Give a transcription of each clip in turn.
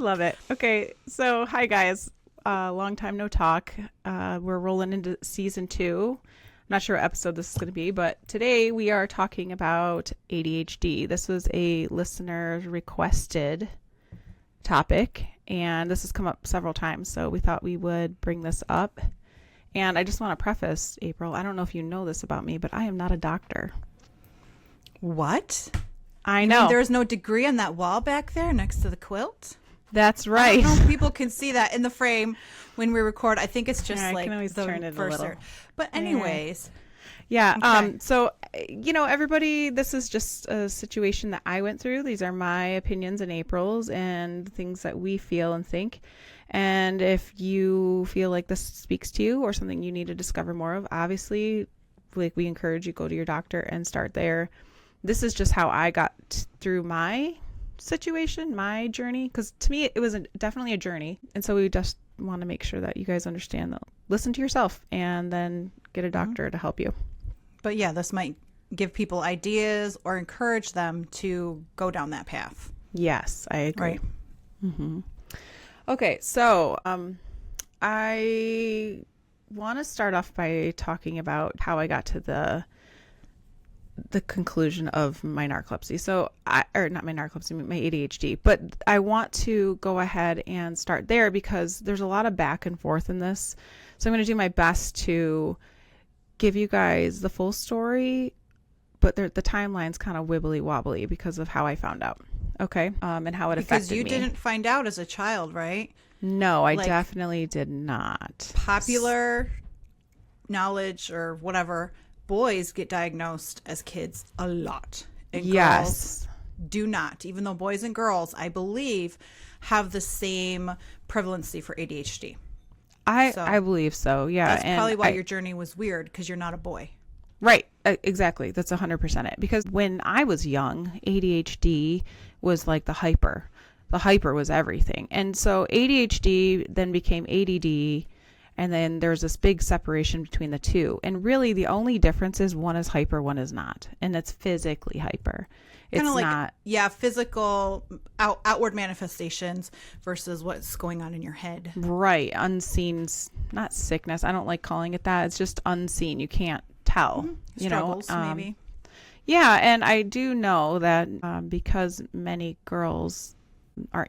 love it. Okay, so hi guys. Long time no talk. We're rolling into season 2. I'm not sure what episode this is going to be, but today we are talking about ADHD. This was a listener requested topic, and this has come up several times, so we thought we would bring this up. And I just want to preface, April, I don't know if you know this about me, but I am not a doctor. What? I You know. mean there's no degree on that wall back there next to the quilt? That's I right. don't know if people can see that in the frame when we record. I think it's just Yeah, I like can always the turn it a first little. there. But anyways, Yeah. Okay. So, everybody, this is just a situation that I went through. These are my opinions and April's and things that we feel and think. And if you feel like this speaks to you or something you need to discover more of, obviously, like we encourage you, go to your doctor and start there. This is just how I got through my situation, my journey, because to me, it was definitely a journey. And so we just want to make sure that you guys understand that. Listen to yourself and then get a doctor to help you. but yeah, this might give people ideas or encourage them to go down that path. Yes, I agree. Right. Mm-hmm. Okay, so I want to start off by talking about how I got to the conclusion of my narcolepsy. So, not my narcolepsy, my ADHD. But I want to go ahead and start there because there's a lot of back and forth in this. So I'm going to do my best to give you guys the full story, but the timeline's kind of wibbly wobbly because of how I found out. Okay, and how it affected me. Because you didn't find out as a child, right? No, I like- definitely did not. Popular knowledge or whatever, boys get diagnosed as kids a lot. And girls Yes. do not. Even though boys and girls, I believe, have the same prevalency for ADHD. So, I believe so. Yeah, That's and probably why I- your journey was weird, because you're not a boy. Right. Exactly. That's 100% it. Because when I was young, ADHD was like the hyper. The hyper was everything. And so ADHD then became ADD. And then there's this big separation between the two. And really the only difference is one is hyper, one is not. And it's physically hyper. It's Kind of like, not. yeah, physical outward manifestations versus what's going on in your head. Right. Unseen, not sickness. I don't like calling it that. It's just unseen. You can't tell. Struggles, maybe. Yeah, and I do know that because many girls are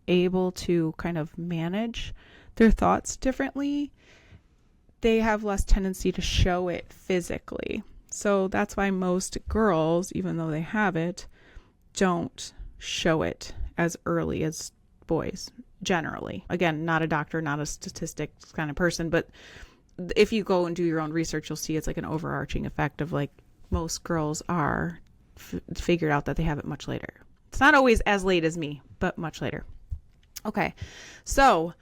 able to kind of manage their thoughts differently, they have less tendency to show it physically. So that's why most girls, even though they have it, don't show it as early as boys, generally. Again, not a doctor, not a statistics kind of person, but if you go and do your own research, you'll see it's like an overarching effect of like most girls are figured out that they have it much later. It's not always as late as me, but much later. Okay, so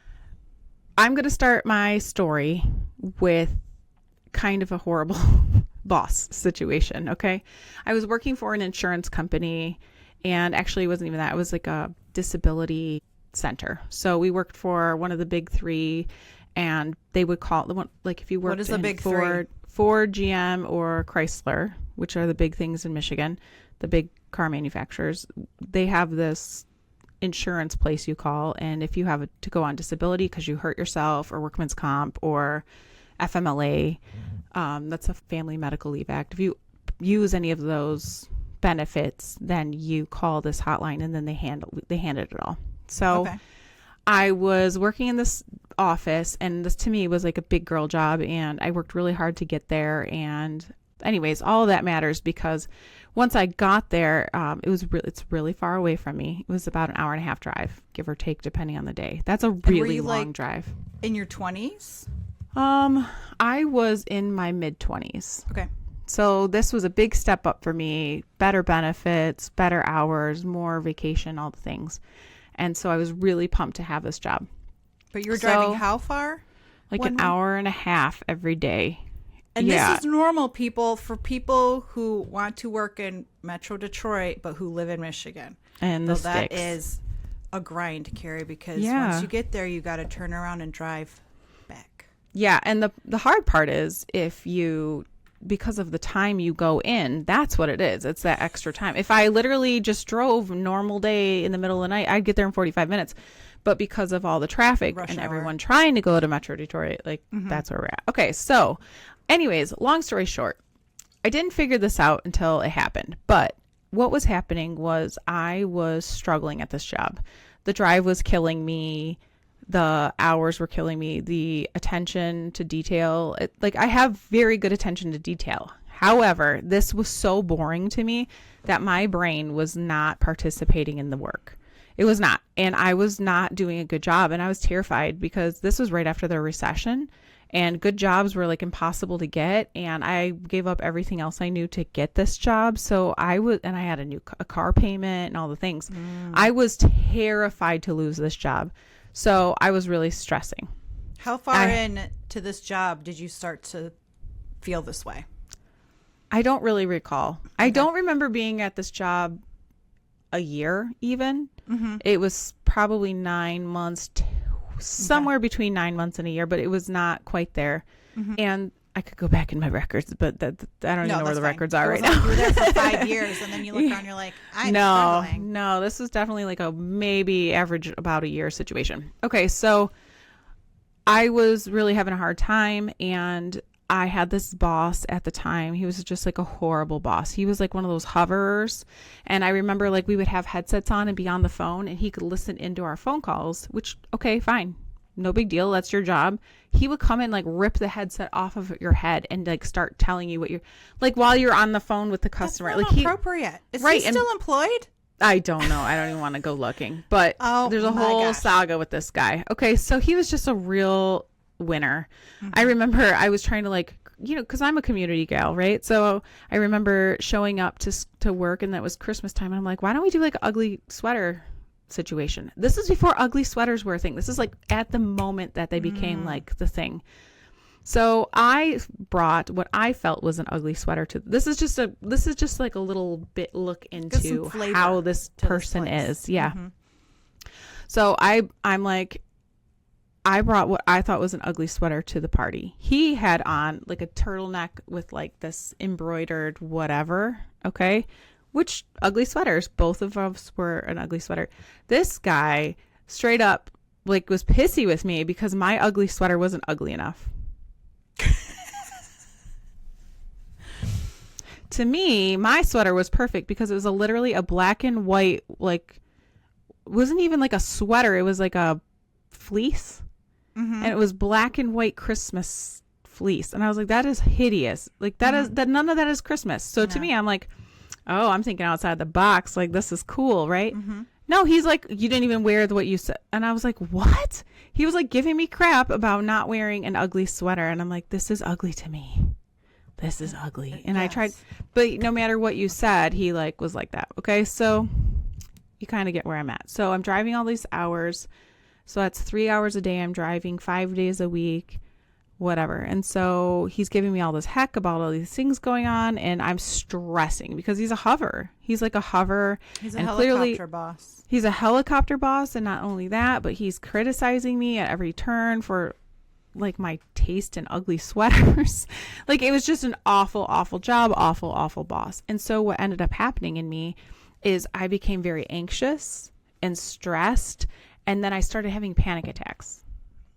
I'm going to start my story with kind of a horrible boss situation, okay? I was working for an insurance company, and actually it wasn't even that. It was like a disability center. So we worked for one of the big three, and they would call the one, like if you worked What is the in big Ford, GM, or Chrysler, which are the big things in Michigan, the big car manufacturers, they have this insurance place you call, and if you have to go on disability because you hurt yourself, or workman's comp, or FMLA, that's a Family Medical Leave Act. If you use any of those benefits, then you call this hotline, and then they handled it all. So Okay. I was working in this office, and this to me was like a big girl job, and I worked really hard to get there. And anyways, all of that matters because once I got there, it's really far away from me. It was about an hour and a half drive, give or take, depending on the day. That's a really long drive. In your 20s? I was in my mid-20s. Okay. So this was a big step up for me, better benefits, better hours, more vacation, all the things. And so I was really pumped to have this job. But you were driving how far? Like One an way? hour and a half every day. And Yeah. this is normal, people, for people who want to work in Metro Detroit, but who live in Michigan. And the So that sticks. is a grind, Cary, because Yeah. once you get there, you got to turn around and drive back. Yeah, and the hard part is if you, because of the time you go in, that's what it is. It's that extra time. If I literally just drove normal day in the middle of the night, I'd get there in 45 minutes. But because of all the traffic Rush and hour. everyone trying to go to Metro Detroit, like that's where we're at. Okay, so anyways, long story short, I didn't figure this out until it happened. But what was happening was I was struggling at this job. The drive was killing me. The hours were killing me. The attention to detail, like I have very good attention to detail. However, this was so boring to me that my brain was not participating in the work. It was not. And I was not doing a good job. And I was terrified because this was right after the recession and good jobs were like impossible to get. And I gave up everything else I knew to get this job. So I had a car payment and all the things. I was terrified to lose this job. So I was really stressing. How far in to this job did you start to feel this way? I don't really recall. Okay. I don't remember being at this job a year even. It was probably 9 months, somewhere between 9 months and a year, but it was not quite there. And I could go back in my records, but I don't even know where the records are right now. You were there for 5 years, and then you look around, you're like, I'm struggling. No, this was definitely like a maybe average about a year situation. Okay, so I was really having a hard time, and I had this boss at the time. He was just like a horrible boss. He was like one of those hoverers. And I remember like we would have headsets on and be on the phone and he could listen into our phone calls, which, okay, fine. No big deal. That's your job. He would come and like rip the headset off of your head and like start telling you what you're like while you're on the phone with the customer. That's not like appropriate. Is he still employed? I don't know. I don't even want to go looking, but there's a whole saga with this guy. Okay. So he was just a real winner. I remember I was trying to like, because I'm a community gal, right? So I remember showing up to work and that was Christmas time. And I'm like, why don't we do like an ugly sweater situation? This is before ugly sweaters were a thing. This is like at the moment that they became like the thing. So I brought what I felt was an ugly sweater to this is just like a little bit look into how this person is. Yeah. So I'm like, I brought what I thought was an ugly sweater to the party. He had on like a turtleneck with like this embroidered whatever. Okay. Which ugly sweaters, both of us were an ugly sweater. This guy straight up like was pissy with me because my ugly sweater wasn't ugly enough. To me, my sweater was perfect because it was literally a black and white, like, wasn't even like a sweater. It was like a fleece. And it was black and white Christmas fleece. And I was like, that is hideous. Like that none of that is Christmas. So to me, I'm like, oh, I'm thinking outside the box. Like, this is cool, right? No, he's like, you didn't even wear what you said. And I was like, what? He was like giving me crap about not wearing an ugly sweater. And I'm like, this is ugly to me. This is ugly. And I tried, but no matter what you said, he like was like that. Okay. So you kind of get where I'm at. So I'm driving all these hours. So that's 3 hours a day. I'm driving 5 days a week, whatever. And so he's giving me all this heck about all these things going on. And I'm stressing because he's a hover. He's like a hover. He's a helicopter boss. He's a helicopter boss. And not only that, but he's criticizing me at every turn for like my taste in ugly sweaters. Like it was just an awful, awful job. Awful, awful boss. And so what ended up happening in me is I became very anxious and stressed. And then I started having panic attacks.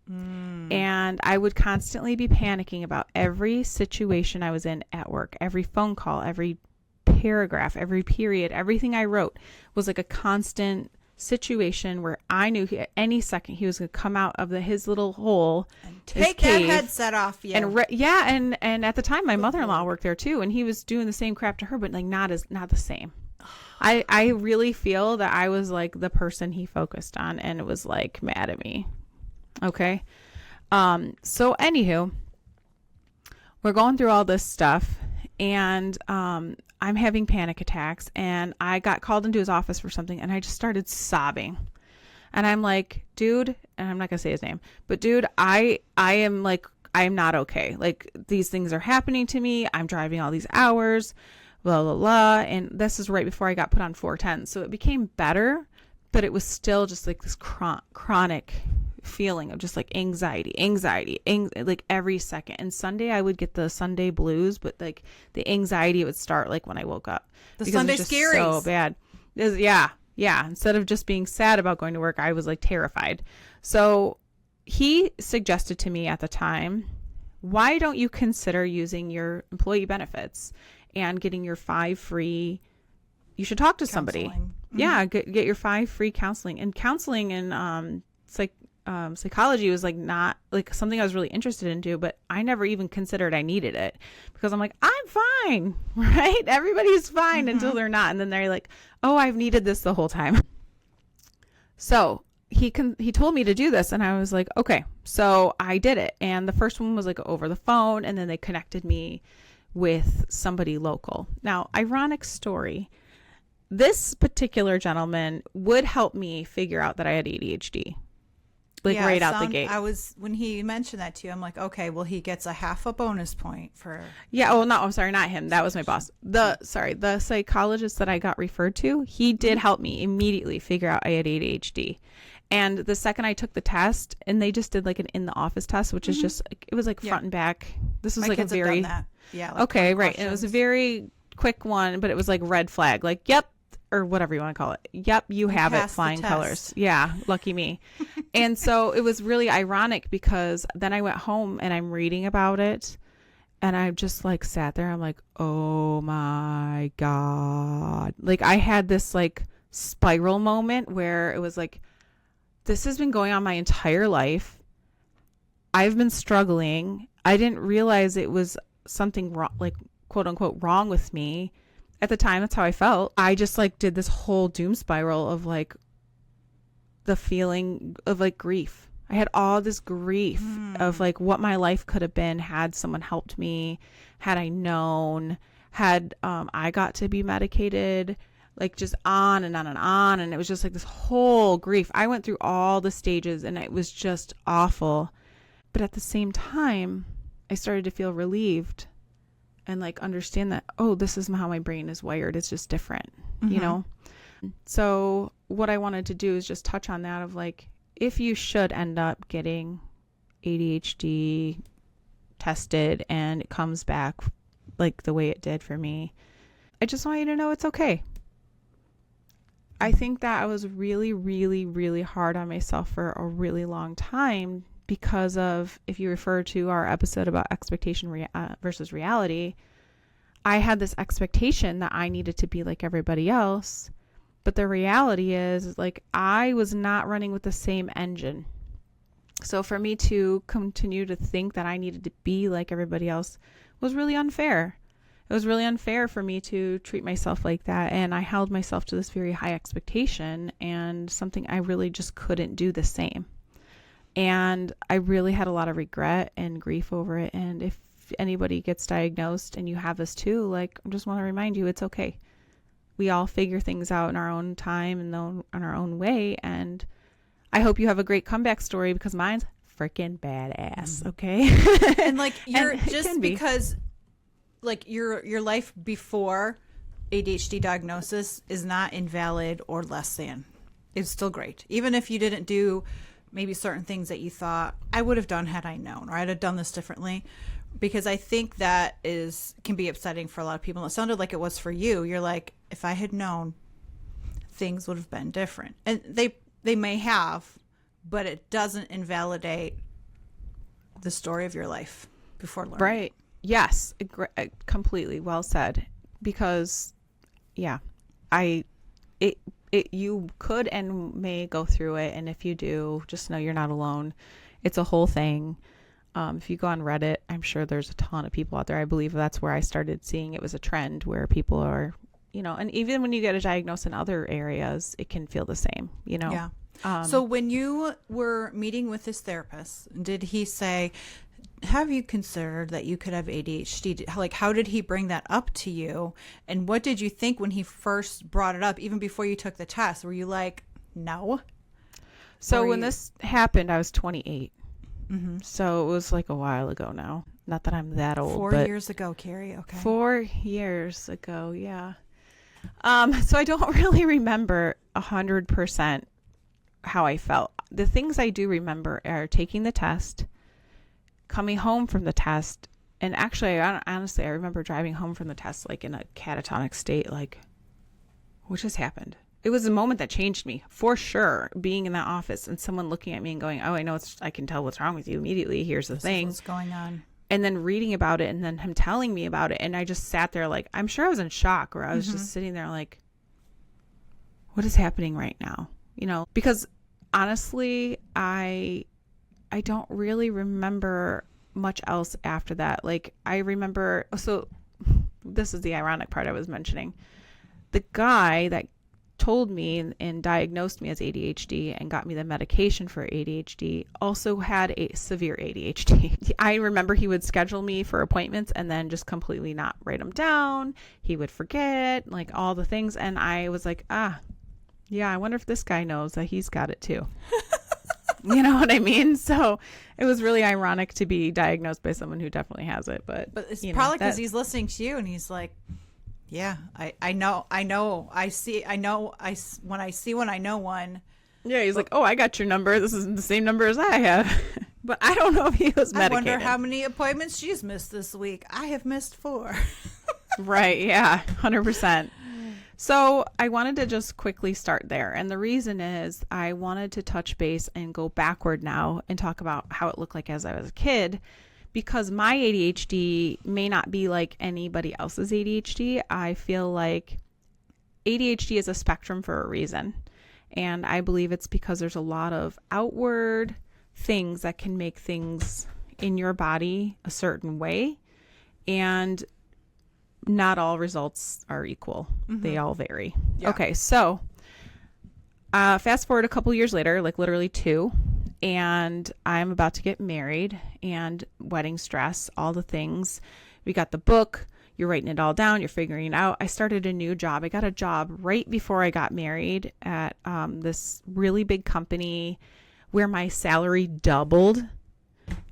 And I would constantly be panicking about every situation I was in at work, every phone call, every paragraph, every period, everything I wrote was like a constant situation where I knew at any second he was going to come out of his little hole and take that headset off you. And and at the time my mother-in-law worked there too, and he was doing the same crap to her, but like not the same. I really feel that I was like the person he focused on and it was like mad at me. Okay. So anywho, we're going through all this stuff and I'm having panic attacks and I got called into his office for something and I just started sobbing. And I'm like, dude, and I'm not going to say his name, but dude, I am like, I'm not okay. Like these things are happening to me. I'm driving all these hours. Blah, blah, blah. And this is right before I got put on 410. So it became better, but it was still just like this chronic feeling of just like anxiety, like every second. And Sunday I would get the Sunday blues, but like the anxiety would start like when I woke up. The Sunday scaries. So bad. Yeah. Yeah, instead of just being sad about going to work, I was like terrified. So he suggested to me at the time, why don't you consider using your employee benefits and getting your 5 free, you should talk to somebody. Mm-hmm. Yeah, get your 5 free counseling. And counseling and psychology was like not like something I was really interested into, but I never even considered I needed it because I'm like, I'm fine, right? Everybody's fine until they're not. And then they're like, oh, I've needed this the whole time. So he told me to do this, and I was like, okay. So I did it. And the first one was like over the phone, and then they connected me with somebody local. Now, ironic story. This particular gentleman would help me figure out that I had ADHD. Like right out the gate. When he mentioned that to you, I'm like, okay, well, he gets a half a bonus point for. Yeah. Oh, no, I'm sorry. Not him. That was my boss. The psychologist that I got referred to, he did help me immediately figure out I had ADHD. And the second I took the test, and they just did like an in the office test, which is just, it was like front and back. This was My like kids a very, have done that. Yeah. Like okay. Right. And it was a very quick one, but it was like red flag, like, yep. Or whatever you want to call it. Yep, you have it, flying colors. Yeah, lucky me. And so it was really ironic because then I went home and I'm reading about it, and I just like sat there. I'm like, oh my God. Like I had this like spiral moment where it was like, this has been going on my entire life. I've been struggling. I didn't realize it was something wrong, like quote unquote wrong with me. At the time, that's how I felt. I just like did this whole doom spiral of like the feeling of like grief. I had all this grief of like what my life could have been had someone helped me, had I known, had I got to be medicated, like just on and on and on. And it was just like this whole grief. I went through all the stages and it was just awful. But at the same time, I started to feel relieved. And like understand that, oh, this is how my brain is wired. It's just different, you know? So what I wanted to do is just touch on that of like, if you should end up getting ADHD tested and it comes back like the way it did for me, I just want you to know it's okay. I think that I was really, really, really hard on myself for a really long time because of, if you refer to our episode about expectation versus reality, I had this expectation that I needed to be like everybody else. But the reality is like I was not running with the same engine. So for me to continue to think that I needed to be like everybody else was really unfair. It was really unfair for me to treat myself like that. And I held myself to this very high expectation and something I really just couldn't do the same. And I really had a lot of regret and grief over it. And if anybody gets diagnosed and you have this too, like, I just want to remind you, it's okay. We all figure things out in our own time and in our own way. And I hope you have a great comeback story because mine's freaking badass. Okay. And like, you're just because like your life before ADHD diagnosis is not invalid or less than. It's still great. Even if you didn't do maybe certain things that you thought I would have done had I known, or I'd have done this differently, because I think that can be upsetting for a lot of people. And it sounded like it was for you. You're like, if I had known, things would have been different. And they may have, but it doesn't invalidate the story of your life before learning. Right. Yes. Completely well said. Because, yeah, you could and may go through it. And if you do, just know you're not alone. It's a whole thing. If you go on Reddit, I'm sure there's a ton of people out there. I believe that's where I started seeing it was a trend where people are, and even when you get a diagnosis in other areas, it can feel the same, Yeah. So when you were meeting with this therapist, did he say, have you considered that you could have ADHD? Like, how did he bring that up to you? And what did you think when he first brought it up, even before you took the test? Were you like, no? So when this happened, I was 28. Mm-hmm. So it was like a while ago now. Not that I'm that old. 4 years ago, Cary. Okay. 4 years ago. Yeah. So I don't really remember 100% how I felt. The things I do remember are taking the test, coming home from the test, and actually, honestly, I remember driving home from the test like in a catatonic state, like, what just happened? it was a moment that changed me for sure, being in that office and someone looking at me and going, oh, I can tell what's wrong with you immediately. Here's the thing. What's going on. And then reading about it and then him telling me about it. And I just sat there like, I'm sure I was in shock, where I was just sitting there like, what is happening right now? Because honestly, I don't really remember much else after that. Like, I remember, so this is the ironic part I was mentioning. The guy that told me and diagnosed me as ADHD and got me the medication for ADHD also had a severe ADHD. I remember he would schedule me for appointments and then just completely not write them down. He would forget, like, all the things. And I was like, yeah, I wonder if this guy knows that he's got it too. You know what I mean? So it was really ironic to be diagnosed by someone who definitely has it. But it's probably because he's listening to you and he's like, yeah, I know. When I know one. Yeah, he's like, oh, I got your number. This is the same number as I have. But I don't know if he was medicated. I wonder how many appointments she's missed this week. I have missed 4. Right, yeah, 100%. So I wanted to just quickly start there. And the reason is I wanted to touch base and go backward now and talk about how it looked like as I was a kid, because my ADHD may not be like anybody else's ADHD. I feel like ADHD is a spectrum for a reason. And I believe it's because there's a lot of outward things that can make things in your body a certain way. And not all results are equal. They all vary. Yeah. Okay, so fast forward a couple years later, like literally 2, and I'm about to get married, and wedding stress, all the things. We got the book, you're writing it all down, you're figuring it out. I started a new job. I got a job right before I got married at this really big company where my salary doubled,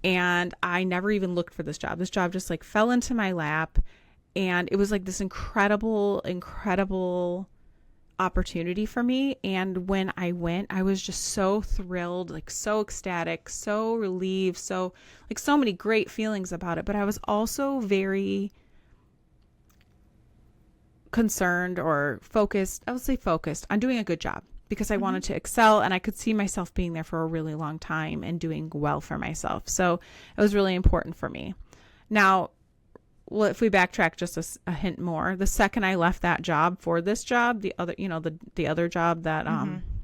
and I never even looked for this job. This job just like fell into my lap. And it was like this incredible opportunity for me. And when I went, I was just so thrilled, like so ecstatic, so relieved, so many great feelings about it. But I was also very concerned or focused. I would say focused on doing a good job, because I wanted to excel, and I could see myself being there for a really long time and doing well for myself. So it was really important for me. Now, well, if we backtrack just a hint more, the second I left that job for this job, the other, the other job that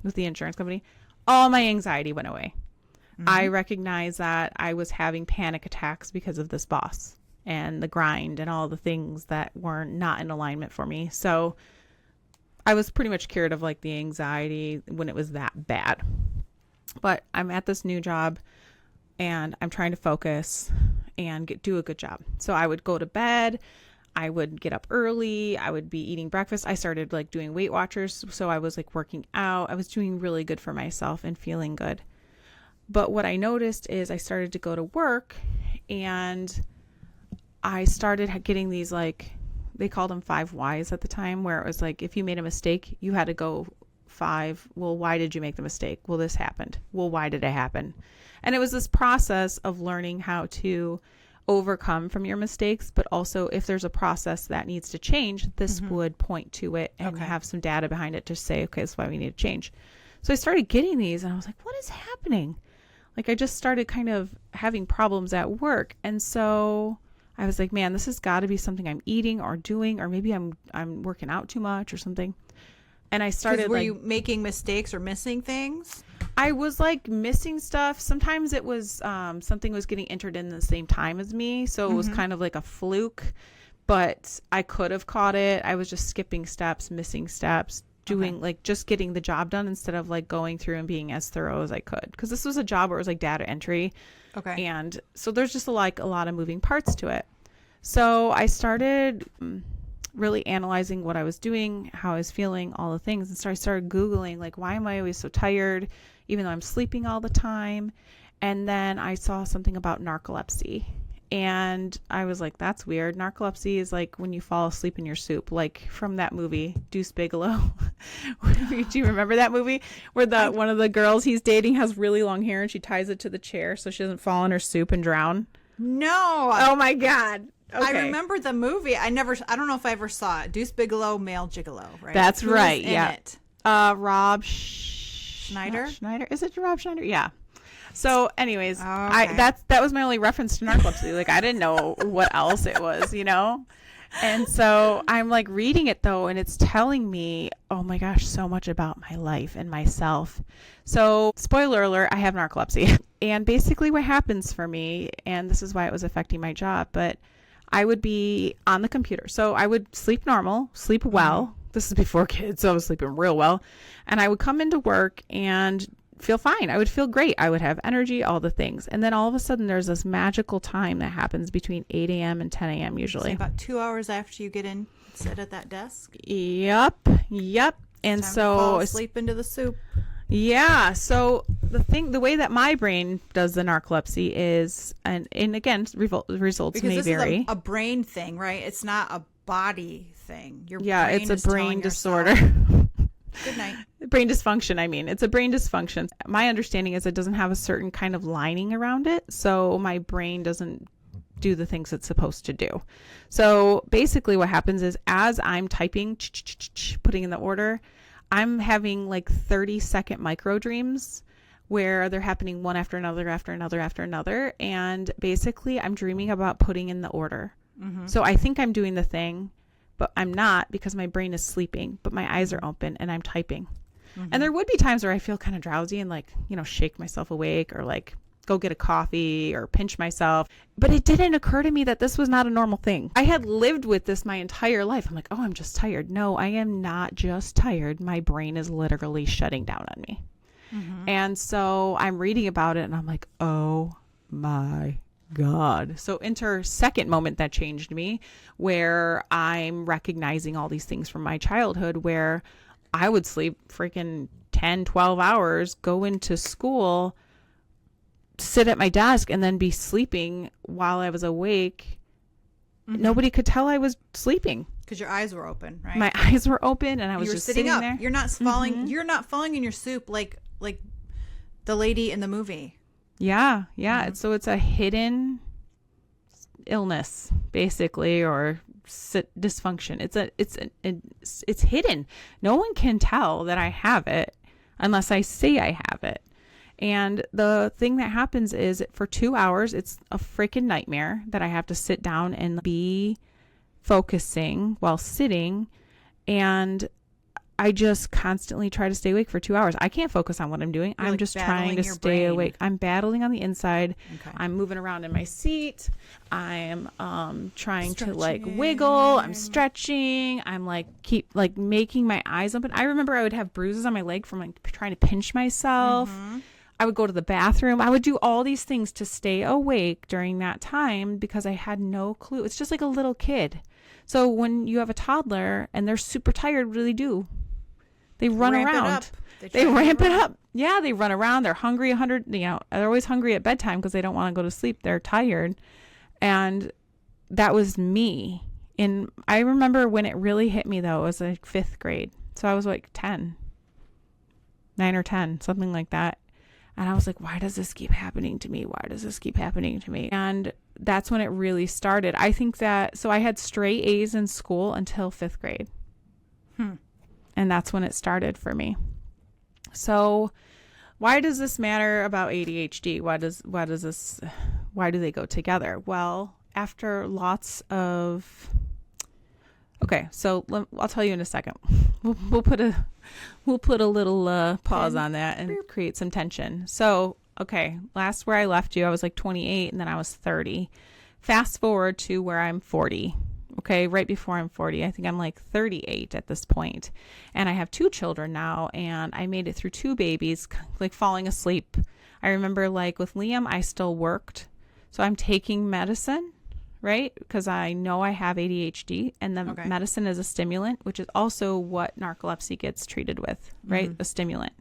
with the insurance company, all my anxiety went away. I recognized that I was having panic attacks because of this boss and the grind and all the things that were not in alignment for me. So I was pretty much cured of like the anxiety when it was that bad. But I'm at this new job and I'm trying to focus and do a good job. So I would go to bed, I would get up early, I would be eating breakfast. I started like doing Weight Watchers. So I was like working out. I was doing really good for myself and feeling good. But what I noticed is I started to go to work, and I started getting these, like, they called them 5 whys at the time, where it was like, if you made a mistake, you had to go 5. Well, why did you make the mistake? Well, this happened. Well, why did it happen? And it was this process of learning how to overcome from your mistakes, but also if there's a process that needs to change, this would point to it and have some data behind it to say, okay, that's why we need to change. So I started getting these and I was like, what is happening? Like, I just started kind of having problems at work. And so I was like, man, this has got to be something I'm eating or doing, or maybe I'm working out too much or something. And I started were you making mistakes or missing things? I was like missing stuff. Sometimes it was something was getting entered in the same time as me. So it was kind of like a fluke, but I could have caught it. I was just skipping steps, missing steps, doing like just getting the job done instead of like going through and being as thorough as I could. Because this was a job where it was like data entry. Okay. And so there's just a lot of moving parts to it. So I started really analyzing what I was doing, how I was feeling, all the things. And so I started Googling, like, why am I always so tired, even though I'm sleeping all the time? And then I saw something about narcolepsy. And I was like, that's weird. Narcolepsy is like when you fall asleep in your soup, like from that movie, Deuce Bigelow. Do you remember that movie where one of the girls he's dating has really long hair and she ties it to the chair so she doesn't fall in her soup and drown? No. Oh my God. Okay. I remember the movie. I don't know if I ever saw it. Deuce Bigelow, male gigolo, right? That's right. In yeah. it? Rob Schneider? Schneider? Is it Rob Schneider? Yeah. So anyways, okay. that was my only reference to narcolepsy. Like I didn't know what else it was, you know? And so I'm like reading it though, and it's telling me, oh my gosh, so much about my life and myself. So spoiler alert, I have narcolepsy. And basically what happens for me, and this is why it was affecting my job, but I would be on the computer. So I would sleep normal, sleep well. This is before kids, so I was sleeping real well. And I would come into work and feel fine. I would feel great. I would have energy, all the things. And then all of a sudden there's this magical time that happens between 8 a.m. and 10 a.m. usually. So about 2 hours after you get in, sit at that desk. Yep. And Time so to fall asleep into the soup. Yeah. So the way that my brain does the narcolepsy is, and again, results Because may this vary. is a brain thing, right? It's not a body thing. Your Yeah, brain it's a is brain telling disorder. yourself, good night. Brain dysfunction, I mean. It's a brain dysfunction. My understanding is it doesn't have a certain kind of lining around it, so my brain doesn't do the things it's supposed to do. So basically what happens is as I'm typing, putting in the order, I'm having like 30-second micro dreams where they're happening one after another. And basically I'm dreaming about putting in the order. So I think I'm doing the thing, but I'm not because my brain is sleeping, but my eyes are open and I'm typing. And there would be times where I feel kind of drowsy and like, shake myself awake or like go get a coffee or pinch myself. But it didn't occur to me that this was not a normal thing. I had lived with this my entire life. I'm like, oh, I'm just tired. No, I am not just tired. My brain is literally shutting down on me. And so I'm reading about it and I'm like, oh my God. So enter second moment that changed me, where I'm recognizing all these things from my childhood where I would sleep freaking 10, 12 hours, go into school, sit at my desk and then be sleeping while I was awake. Nobody could tell I was sleeping. Because your eyes were open, right? My eyes were open and I was just sitting up. there. You're not falling. You're not falling in your soup like the lady in the movie. Yeah. So it's a hidden illness, basically, or dysfunction. It's hidden. No one can tell that I have it unless I say I have it. And the thing that happens is for 2 hours, it's a freaking nightmare that I have to sit down and be focusing while sitting. And I just constantly try to stay awake for 2 hours. I can't focus on what I'm doing. I'm just trying to stay awake. I'm battling on the inside. Okay. I'm moving around in my seat. I'm trying to like wiggle. I'm stretching. I'm like keep like making my eyes open. I remember I would have bruises on my leg from like trying to pinch myself. I would go to the bathroom. I would do all these things to stay awake during that time because I had no clue. It's just like a little kid. So when you have a toddler and they're super tired, what do they do? They run around. They ramp it up. Yeah, they run around. They're hungry. They're always hungry at bedtime because they don't want to go to sleep. They're tired. And that was me. And I remember when it really hit me, though, it was like 5th grade. So I was like 9 or 10, something like that. And I was like, why does this keep happening to me? And that's when it really started. I think so I had straight A's in school until 5th grade. And that's when it started for me. So why does this matter about ADHD? Why do they go together? Well, after lots of, okay, so I'll tell you in a second. We'll put a little pause on that and create some tension. So, okay, last where I left you, I was like 28 and then I was 30. Fast forward to where I'm 40. Okay, right before I'm 40, I think I'm like 38 at this point. And I have 2 children now, and I made it through 2 babies, like falling asleep. I remember like with Liam, I still worked. So I'm taking medicine, right? Because I know I have ADHD, and the medicine is a stimulant, which is also what narcolepsy gets treated with, right? A stimulant.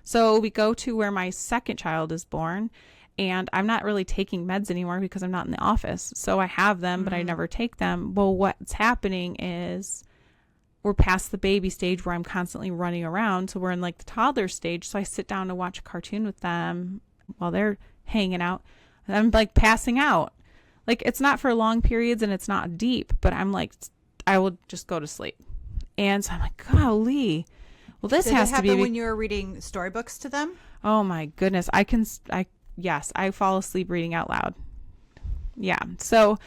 So we go to where my second child is born. And I'm not really taking meds anymore because I'm not in the office. So I have them, but I never take them. Well, what's happening is we're past the baby stage where I'm constantly running around. So we're in like the toddler stage. So I sit down to watch a cartoon with them while they're hanging out. And I'm like passing out. Like it's not for long periods and it's not deep, but I'm like, I will just go to sleep. And so I'm like, golly. Well, this Did has it to happen be when you were reading storybooks to them? Oh my goodness. Yes, I fall asleep reading out loud. Yeah. So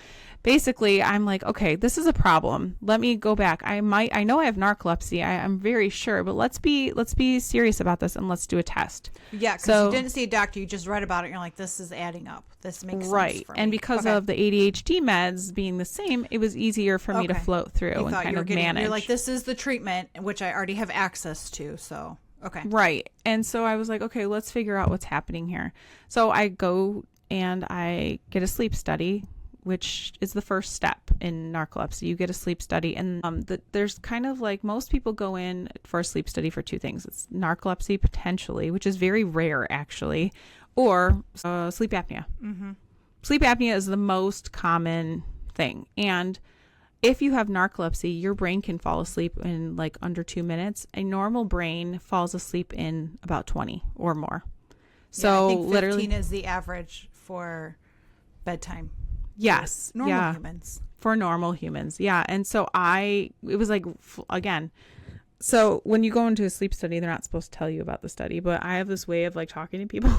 basically I'm like, okay, this is a problem. Let me go back. I know I have narcolepsy. I'm very sure, but let's be serious about this and let's do a test. Yeah. Cause you didn't see a doctor. You just read about it. And you're like, this is adding up. This makes sense for me. And because of the ADHD meds being the same, it was easier for me to float through and kind of manage. You're like, this is the treatment, which I already have access to. So, okay. Right. And so I was like, okay, let's figure out what's happening here. So I go and I get a sleep study, which is the first step in narcolepsy. You get a sleep study, and there's kind of like most people go in for a sleep study for two things. It's narcolepsy potentially, which is very rare actually, or sleep apnea. Mm-hmm. Sleep apnea is the most common thing. And if you have narcolepsy, your brain can fall asleep in like under 2 minutes. A normal brain falls asleep in about 20 or more. So I think 15 literally is the average for bedtime. Yes. Normal humans. For normal humans. Yeah. And so it was like, again, so when you go into a sleep study, they're not supposed to tell you about the study, but I have this way of like talking to people.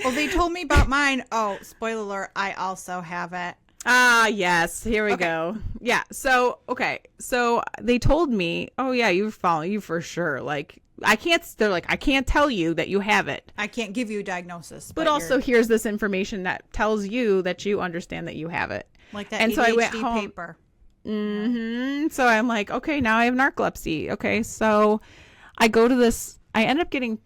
Well, they told me about mine. Oh, spoiler alert. I also have it. Ah, yes. Here we go. Yeah. So, okay. So they told me, oh yeah, you for sure. Like, they're like, I can't tell you that you have it. I can't give you a diagnosis. But also here's this information that tells you that you understand that you have it. Like that and ADHD so I went home. paper. Mm-hmm. So I'm like, okay, now I have narcolepsy. Okay. So I end up getting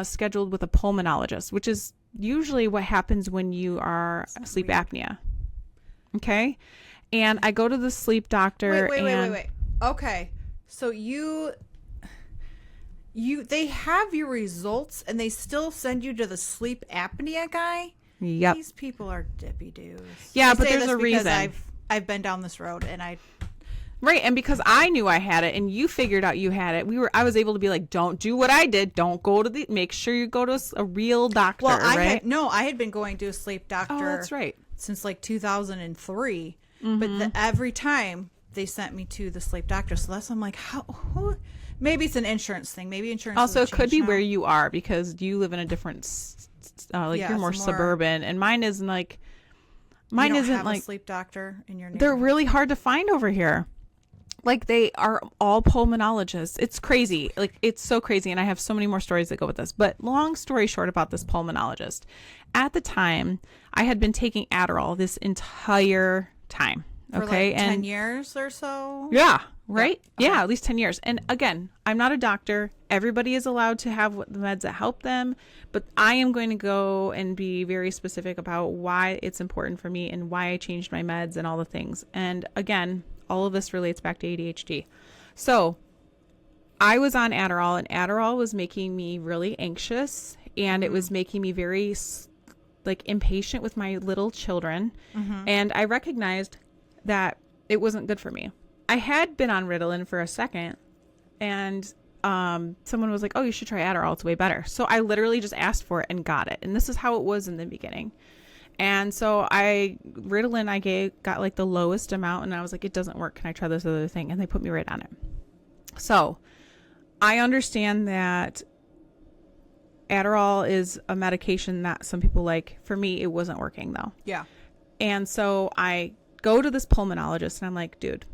scheduled with a pulmonologist, which is usually what happens when you are sleep apnea. Okay. And I go to the sleep doctor. Wait. Okay. So they have your results and they still send you to the sleep apnea guy? Yep. These people are dippy doos. Yeah, but there's a reason. I've been down this road and Right, and because I knew I had it and you figured out you had it, I was able to be like, don't do what I did. Don't go to make sure you go to a real doctor, right? I had been going to a sleep doctor. Oh, that's right. Since like 2003. Mm-hmm. But every time they sent me to the sleep doctor. So I'm like, maybe it's an insurance thing. Maybe insurance also could be now. Where you are, because you live in a different you're more suburban, and mine isn't like a sleep doctor in your neighborhood. They're really hard to find over here. Like, they are all pulmonologists. It's crazy. Like, it's so crazy. And I have so many more stories that go with this. But long story short about this pulmonologist, at the time, I had been taking Adderall this entire time. For okay. Like 10 years or so? Yeah. Right? Yeah. Yeah, at least 10 years. And again, I'm not a doctor. Everybody is allowed to have the meds that help them. But I am going to go and be very specific about why it's important for me and why I changed my meds and all the things. And again, all of this relates back to ADHD. So I was on Adderall, and Adderall was making me really anxious, and it was making me very impatient with my little children. Mm-hmm. And I recognized that it wasn't good for me. I had been on Ritalin for a second, and someone was like, oh, you should try Adderall. It's way better. So I literally just asked for it and got it. And this is how it was in the beginning. And so Ritalin I got like the lowest amount, and I was like, it doesn't work. Can I try this other thing? And they put me right on it. So I understand that Adderall is a medication that some people like. For me, it wasn't working though. Yeah. And so I go to this pulmonologist, and I'm like, dude,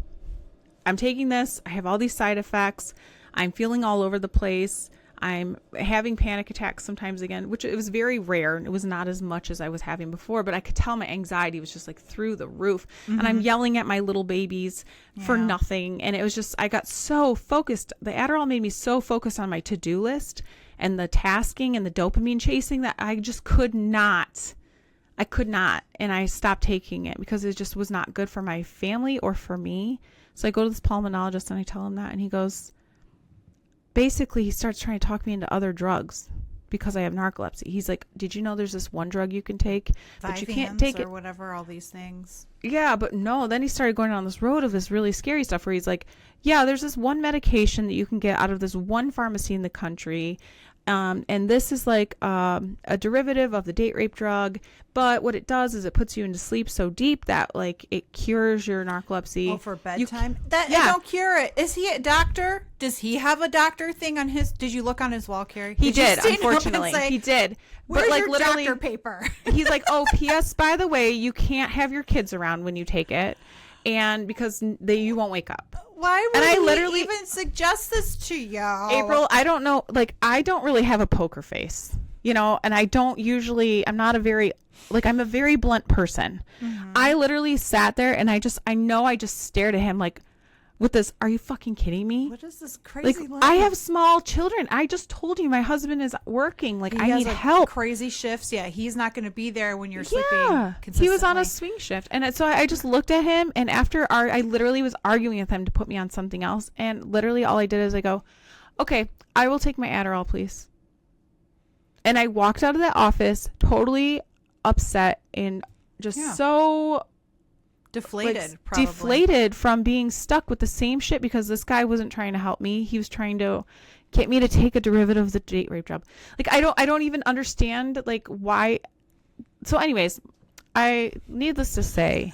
I'm taking this. I have all these side effects. I'm feeling all over the place. I'm having panic attacks sometimes again, which it was very rare. It was not as much as I was having before, but I could tell my anxiety was just like through the roof. Mm-hmm. And I'm yelling at my little babies for nothing. And it was just, I got so focused. The Adderall made me so focused on my to-do list and the tasking and the dopamine chasing that I just could not. And I stopped taking it because it just was not good for my family or for me. So I go to this pulmonologist and I tell him that, and he goes, basically, he starts trying to talk me into other drugs because I have narcolepsy. He's like, did you know there's this one drug you can take, but you can't take it? Or whatever, all these things. Yeah, but no. Then he started going down this road of this really scary stuff where he's like, yeah, there's this one medication that you can get out of this one pharmacy in the country. And this is like a derivative of the date rape drug. But what it does is it puts you into sleep so deep that like it cures your narcolepsy. Oh, for bedtime? It don't cure it. Is he a doctor? Does he have a doctor thing on his? Did you look on his wall, Cary? He did, unfortunately. He did. Where's but like your literally, doctor paper? He's like, oh, P.S. By the way, you can't have your kids around when you take it, and because you won't wake up. Why would I literally even suggest this to you? April, I don't know. Like, I don't really have a poker face, and I don't usually, I'm not a very, like, I'm a very blunt person. Mm-hmm. I literally sat there and I just stared at him like, with this, are you fucking kidding me? What is this crazy life? I have small children. I just told you my husband is working. Like, I need help. Crazy shifts. Yeah, he's not going to be there when you're sleeping consistently. He was on a swing shift. And so I just looked at him, and after I literally was arguing with him to put me on something else. And literally all I did is I go, okay, I will take my Adderall, please. And I walked out of that office totally upset and just so... deflated from being stuck with the same shit because this guy wasn't trying to help me. He was trying to get me to take a derivative of the date rape drug. Like, I don't even understand like why. So anyways, needless to say,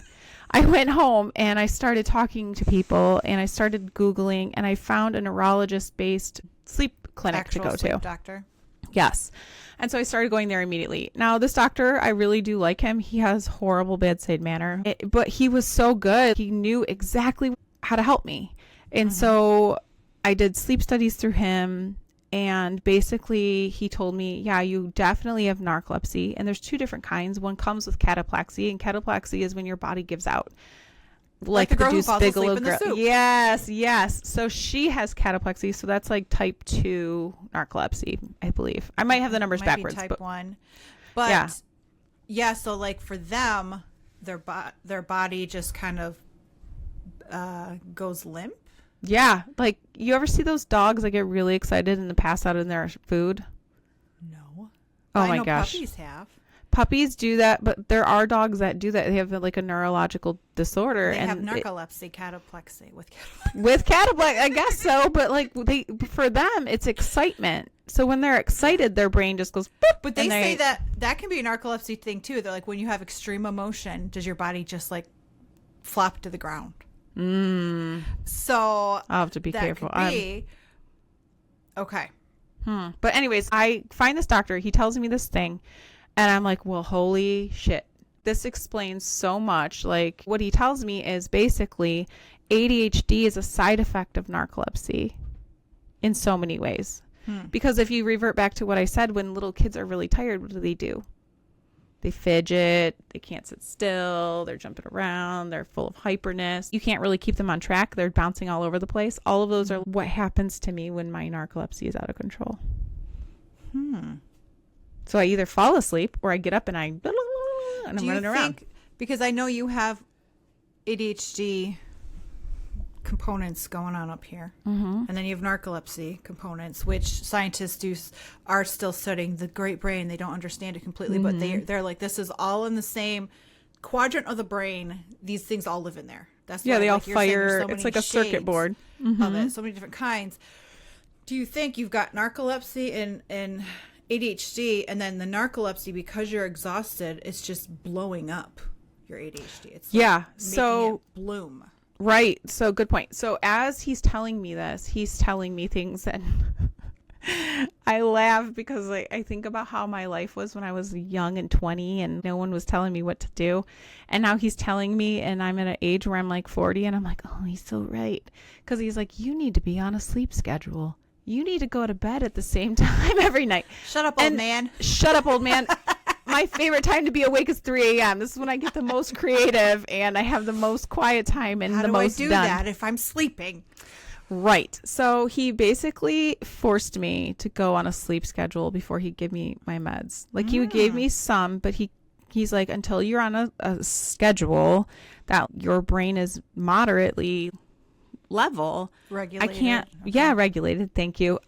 I went home and I started talking to people and I started Googling and I found a neurologist based sleep clinic to go to. Doctor. Yes. And so I started going there immediately. Now, this doctor, I really do like him. He has horrible bedside manner, but he was so good. He knew exactly how to help me. And so I did sleep studies through him. And basically, he told me, yeah, you definitely have narcolepsy. And there's two different kinds. One comes with cataplexy. And cataplexy is when your body gives out. Like the girl who falls asleep in the soup. Yes. So she has cataplexy. So that's like type 2 narcolepsy, I believe. I might have the numbers backwards. Type 1. But yeah, so like for them, their body just kind of goes limp. Yeah. Like, you ever see those dogs that get really excited and pass out in their food? No. Oh my gosh. Puppies have. Puppies do that, but there are dogs that do that. They have like a neurological disorder. They have narcolepsy, cataplexy with cataplexy. I guess so, but like for them, it's excitement. So when they're excited, their brain just goes. Boop, but they say that can be a narcolepsy thing too. They're like, when you have extreme emotion, does your body just like flop to the ground? So I'll have to be careful. Okay. But anyways, I find this doctor. He tells me this thing. And I'm like, well, holy shit. This explains so much. Like, what he tells me is basically ADHD is a side effect of narcolepsy in so many ways. Because if you revert back to what I said, when little kids are really tired, what do? They fidget. They can't sit still. They're jumping around. They're full of hyperness. You can't really keep them on track. They're bouncing all over the place. All of those are what happens to me when my narcolepsy is out of control. So I either fall asleep or I get up and I'm running around. Because I know you have ADHD components going on up here, and then you have narcolepsy components, which scientists are still studying the great brain. They don't understand it completely, but they're like, this is all in the same quadrant of the brain. These things all live in there. That's why, they all fire. It's like a circuit board of it. So many different kinds. Do you think you've got narcolepsy and ADHD, and then the narcolepsy, because you're exhausted, it's just blowing up your ADHD? It's like making it bloom. Right. So good point. So as he's telling me this, he's telling me things that I laugh because I think about how my life was when I was young and 20 and no one was telling me what to do. And now he's telling me, and I'm at an age where I'm like 40 and I'm like, oh, he's so right. Because he's like, you need to be on a sleep schedule. You need to go to bed at the same time every night. Shut up, old man. Shut up, old man. My favorite time to be awake is 3 a.m. This is when I get the most creative and I have the most quiet time and the most done. How do I do that if I'm sleeping? Right. So he basically forced me to go on a sleep schedule before he'd give me my meds. Like, he gave me some, but he's like, until you're on a schedule that your brain is moderately level, regulated. I can't. Okay. Yeah, regulated. Thank you.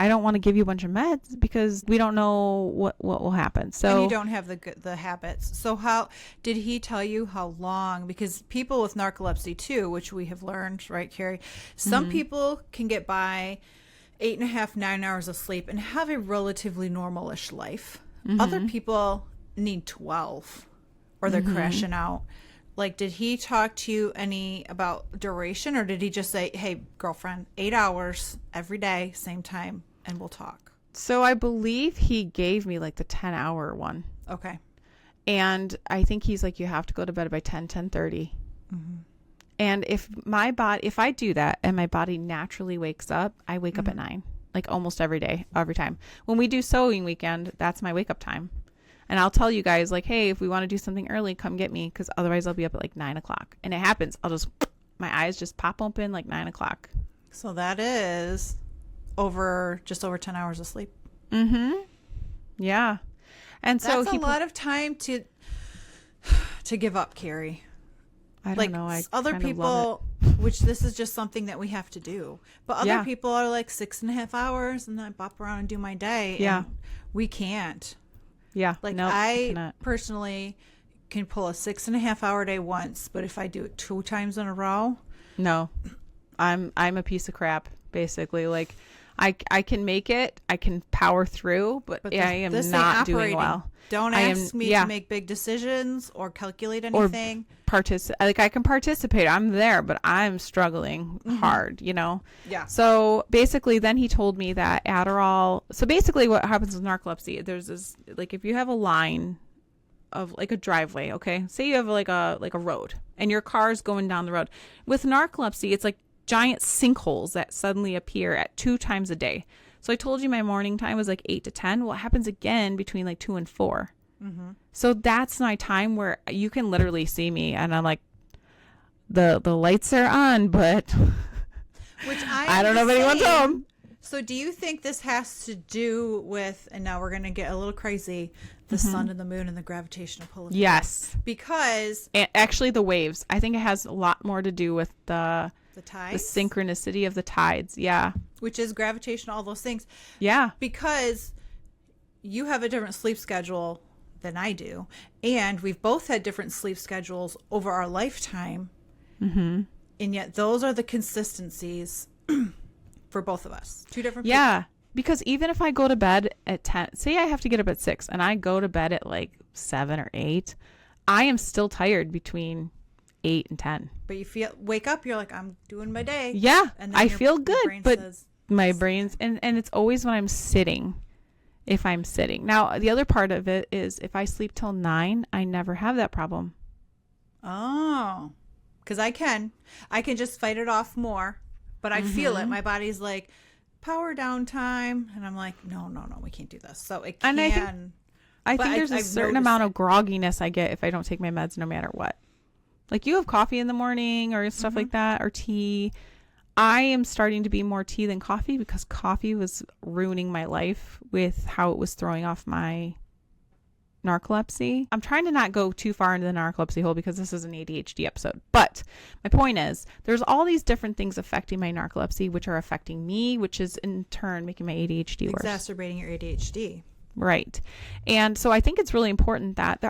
I don't want to give you a bunch of meds because we don't know what will happen. So and you don't have the habits. So how did he tell you how long? Because people with narcolepsy too, which we have learned, right, Cary? Some people can get by 8.5, 9 hours of sleep and have a relatively normal-ish life. Mm-hmm. Other people need 12 or they're Mm-hmm. crashing out. Like, did he talk to you any about duration, or did he just say, hey, girlfriend, 8 hours every day, same time, and we'll talk? So I believe he gave me like the 10-hour one. Okay. And I think he's like, you have to go to bed by 10:30. Mm-hmm. And if I do that and my body naturally wakes up, I wake up at 9, like almost every day, every time. When we do sewing weekend, that's my wake up time. And I'll tell you guys, like, hey, if we want to do something early, come get me, because otherwise I'll be up at like 9 o'clock. And it happens. My eyes just pop open like 9 o'clock. So that is just over 10 hours of sleep. Mm-hmm. Yeah. And so that's a lot of time to give up, Cary. I don't like know. Other kind of people, love which this is just something that we have to do. But other Yeah. people are like 6.5 hours and then I bop around and do my day. Yeah. And we can't. Yeah. Like, nope, I cannot. personally can pull a 6.5 hour day once, but if I do it 2 times in a row, No, I'm a piece of crap, basically. Like, I can make it, I can power through, but I am this ain't not doing operating. well. Don't I ask am- me yeah. to make big decisions or calculate anything. I can participate. I'm there, but I'm struggling hard, Yeah. So basically, then he told me that Adderall. So basically, what happens with narcolepsy? There's this, like, if you have a line of like a driveway, okay, say you have like a road, and your car's going down the road. With narcolepsy, it's like giant sinkholes that suddenly appear at 2 times a day. So I told you my morning time was like 8 to 10. Well, it happens again between like 2 and 4. Mm-hmm. So that's my time where you can literally see me, and I'm like, the lights are on, but Which I don't know if anyone's home. So do you think this has to do with, and now we're going to get a little crazy, the sun and the moon and the gravitational pull of the Yes. Earth? Because And actually, the waves. I think it has a lot more to do with the tides, synchronicity of the tides. Yeah. which is gravitational, all those things. Yeah. Because you have a different sleep schedule than I do, and we've both had different sleep schedules over our lifetime, Mm-hmm. and yet those are the consistencies for both of us. 2 different people. Yeah. Because even if I go to bed at 10, say I have to get up at 6 and I go to bed at like 7 or 8, I am still tired between 8 and 10. But you wake up, you're like, I'm doing my day. Yeah. And then I your feel brain good, but says, my brain's, and it's always when I'm sitting. If I'm sitting. Now, the other part of it is if I sleep till 9, I never have that problem. oh, because I can just fight it off more, but I feel it. My body's like, power down time. And I'm like, no, we can't do this. So it can. And I think there's a certain amount of grogginess I get if I don't take my meds no matter what. Like, you have coffee in the morning or stuff like that, or tea. I am starting to be more tea than coffee because coffee was ruining my life with how it was throwing off my narcolepsy. I'm trying to not go too far into the narcolepsy hole because this is an ADHD episode. But my point is, there's all these different things affecting my narcolepsy, which are affecting me, which is in turn making my ADHD worse. exacerbating your ADHD. Right. And so I think it's really important that the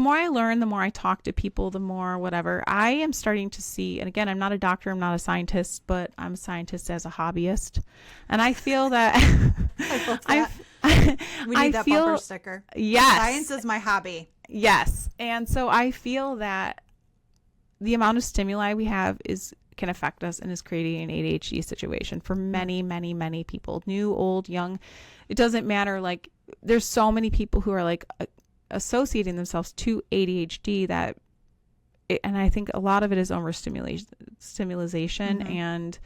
more I learn, the more I talk to people, the more whatever, I am starting to see, and again, I'm not a doctor, I'm not a scientist, but I'm a scientist as a hobbyist. And I feel that I love that. We need that bumper sticker. Yes. Science is my hobby. Yes. And so I feel that the amount of stimuli we have can affect us and is creating an ADHD situation for many, many, many people, new, old, young. It doesn't matter. Like, there's so many people who are like associating themselves to ADHD and I think a lot of it is overstimulation, and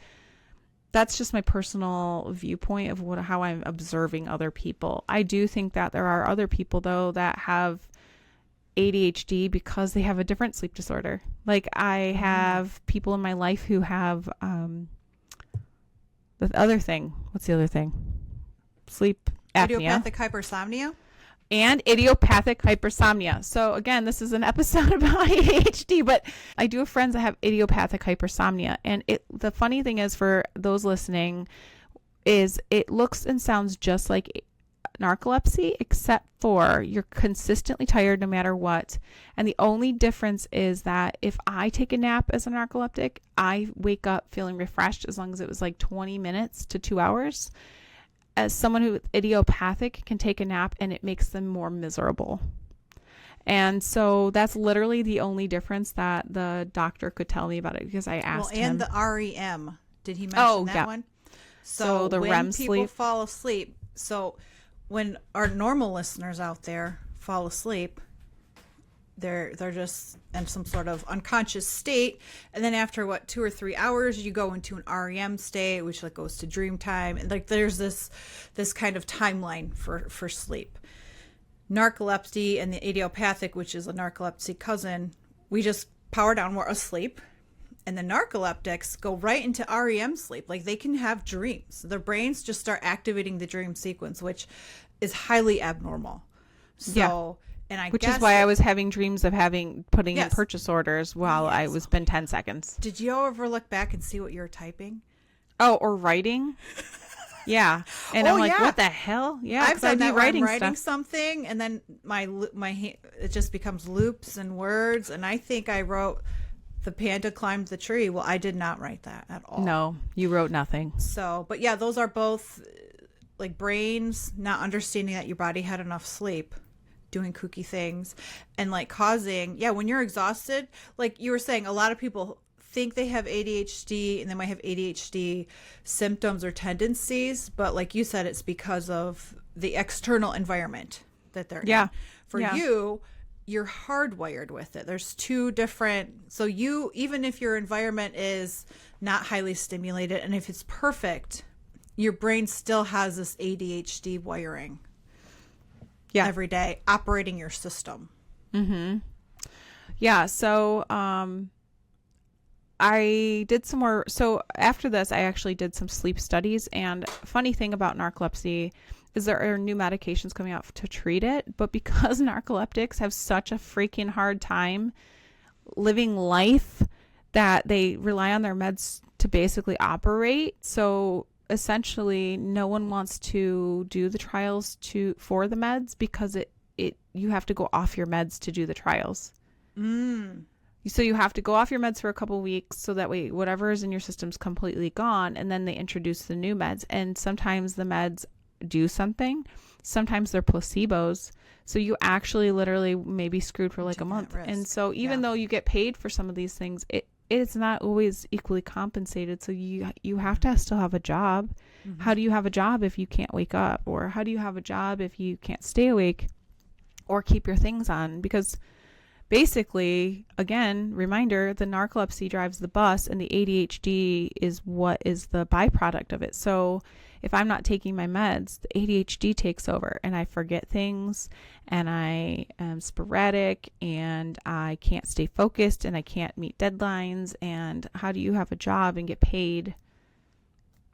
that's just my personal viewpoint of how I'm observing other people. I do think that there are other people though that have ADHD because they have a different sleep disorder. Like, I have people in my life who have the other thing. What's the other thing? Sleep apnea. Idiopathic hypersomnia. And idiopathic hypersomnia. So again, this is an episode about ADHD, but I do have friends that have idiopathic hypersomnia. And the funny thing is, for those listening, is it looks and sounds just like narcolepsy, except for you're consistently tired no matter what. And the only difference is that if I take a nap as a narcoleptic, I wake up feeling refreshed as long as it was like 20 minutes to 2 hours. As someone who idiopathic can take a nap and it makes them more miserable. And so that's literally the only difference that the doctor could tell me about it, because I asked him. And the REM. Did he mention that one? So the when REM people sleep. fall asleep, so when our normal listeners out there fall asleep, they're just in some sort of unconscious state, and then after 2 or 3 hours you go into an REM state, which like goes to dream time, and like there's this kind of timeline for sleep. Narcolepsy and the idiopathic, which is a narcolepsy cousin, we just power down, we're asleep. And the narcoleptics go right into REM sleep. Like they can have dreams. Their brains just start activating the dream sequence, which is highly abnormal. So, and which is why I was having dreams of putting in purchase orders while I was been 10 seconds. Did you ever look back and see what you were typing? Oh, or writing? Yeah. And I'm like, what the hell? Yeah, I've done that writing something, and then my it just becomes loops and words, and I think I wrote the panda climbed the tree. Well, I did not write that at all. No, you wrote nothing. So, but yeah, those are both like brains not understanding that your body had enough sleep, doing kooky things, and like causing, when you're exhausted, like you were saying, a lot of people think they have ADHD and they might have ADHD symptoms or tendencies, but like you said, it's because of the external environment that they're in. For you, you're hardwired with it. There's two different, so you, even if your environment is not highly stimulated and if it's perfect, your brain still has this ADHD wiring every day operating your system. So I did some more. So after this, I actually did some sleep studies. And funny thing about narcolepsy is there are new medications coming out to treat it. But because narcoleptics have such a freaking hard time living life, that they rely on their meds to basically operate. So essentially, no one wants to do the trials for the meds, because you have to go off your meds to do the trials. So you have to go off your meds for a couple weeks, so that way whatever is in your system's completely gone, and then they introduce the new meds. And sometimes the meds do something, sometimes they're placebos, so you actually literally may be screwed for like a month. And so even though you get paid for some of these things, it's not always equally compensated. So you have to still have a job. How do you have a job if you can't wake up? Or how do you have a job if you can't stay awake or keep your things on? Because basically, again, reminder, the narcolepsy drives the bus and the ADHD is what is the byproduct of it. So if I'm not taking my meds, the ADHD takes over and I forget things and I am sporadic and I can't stay focused and I can't meet deadlines. And how do you have a job and get paid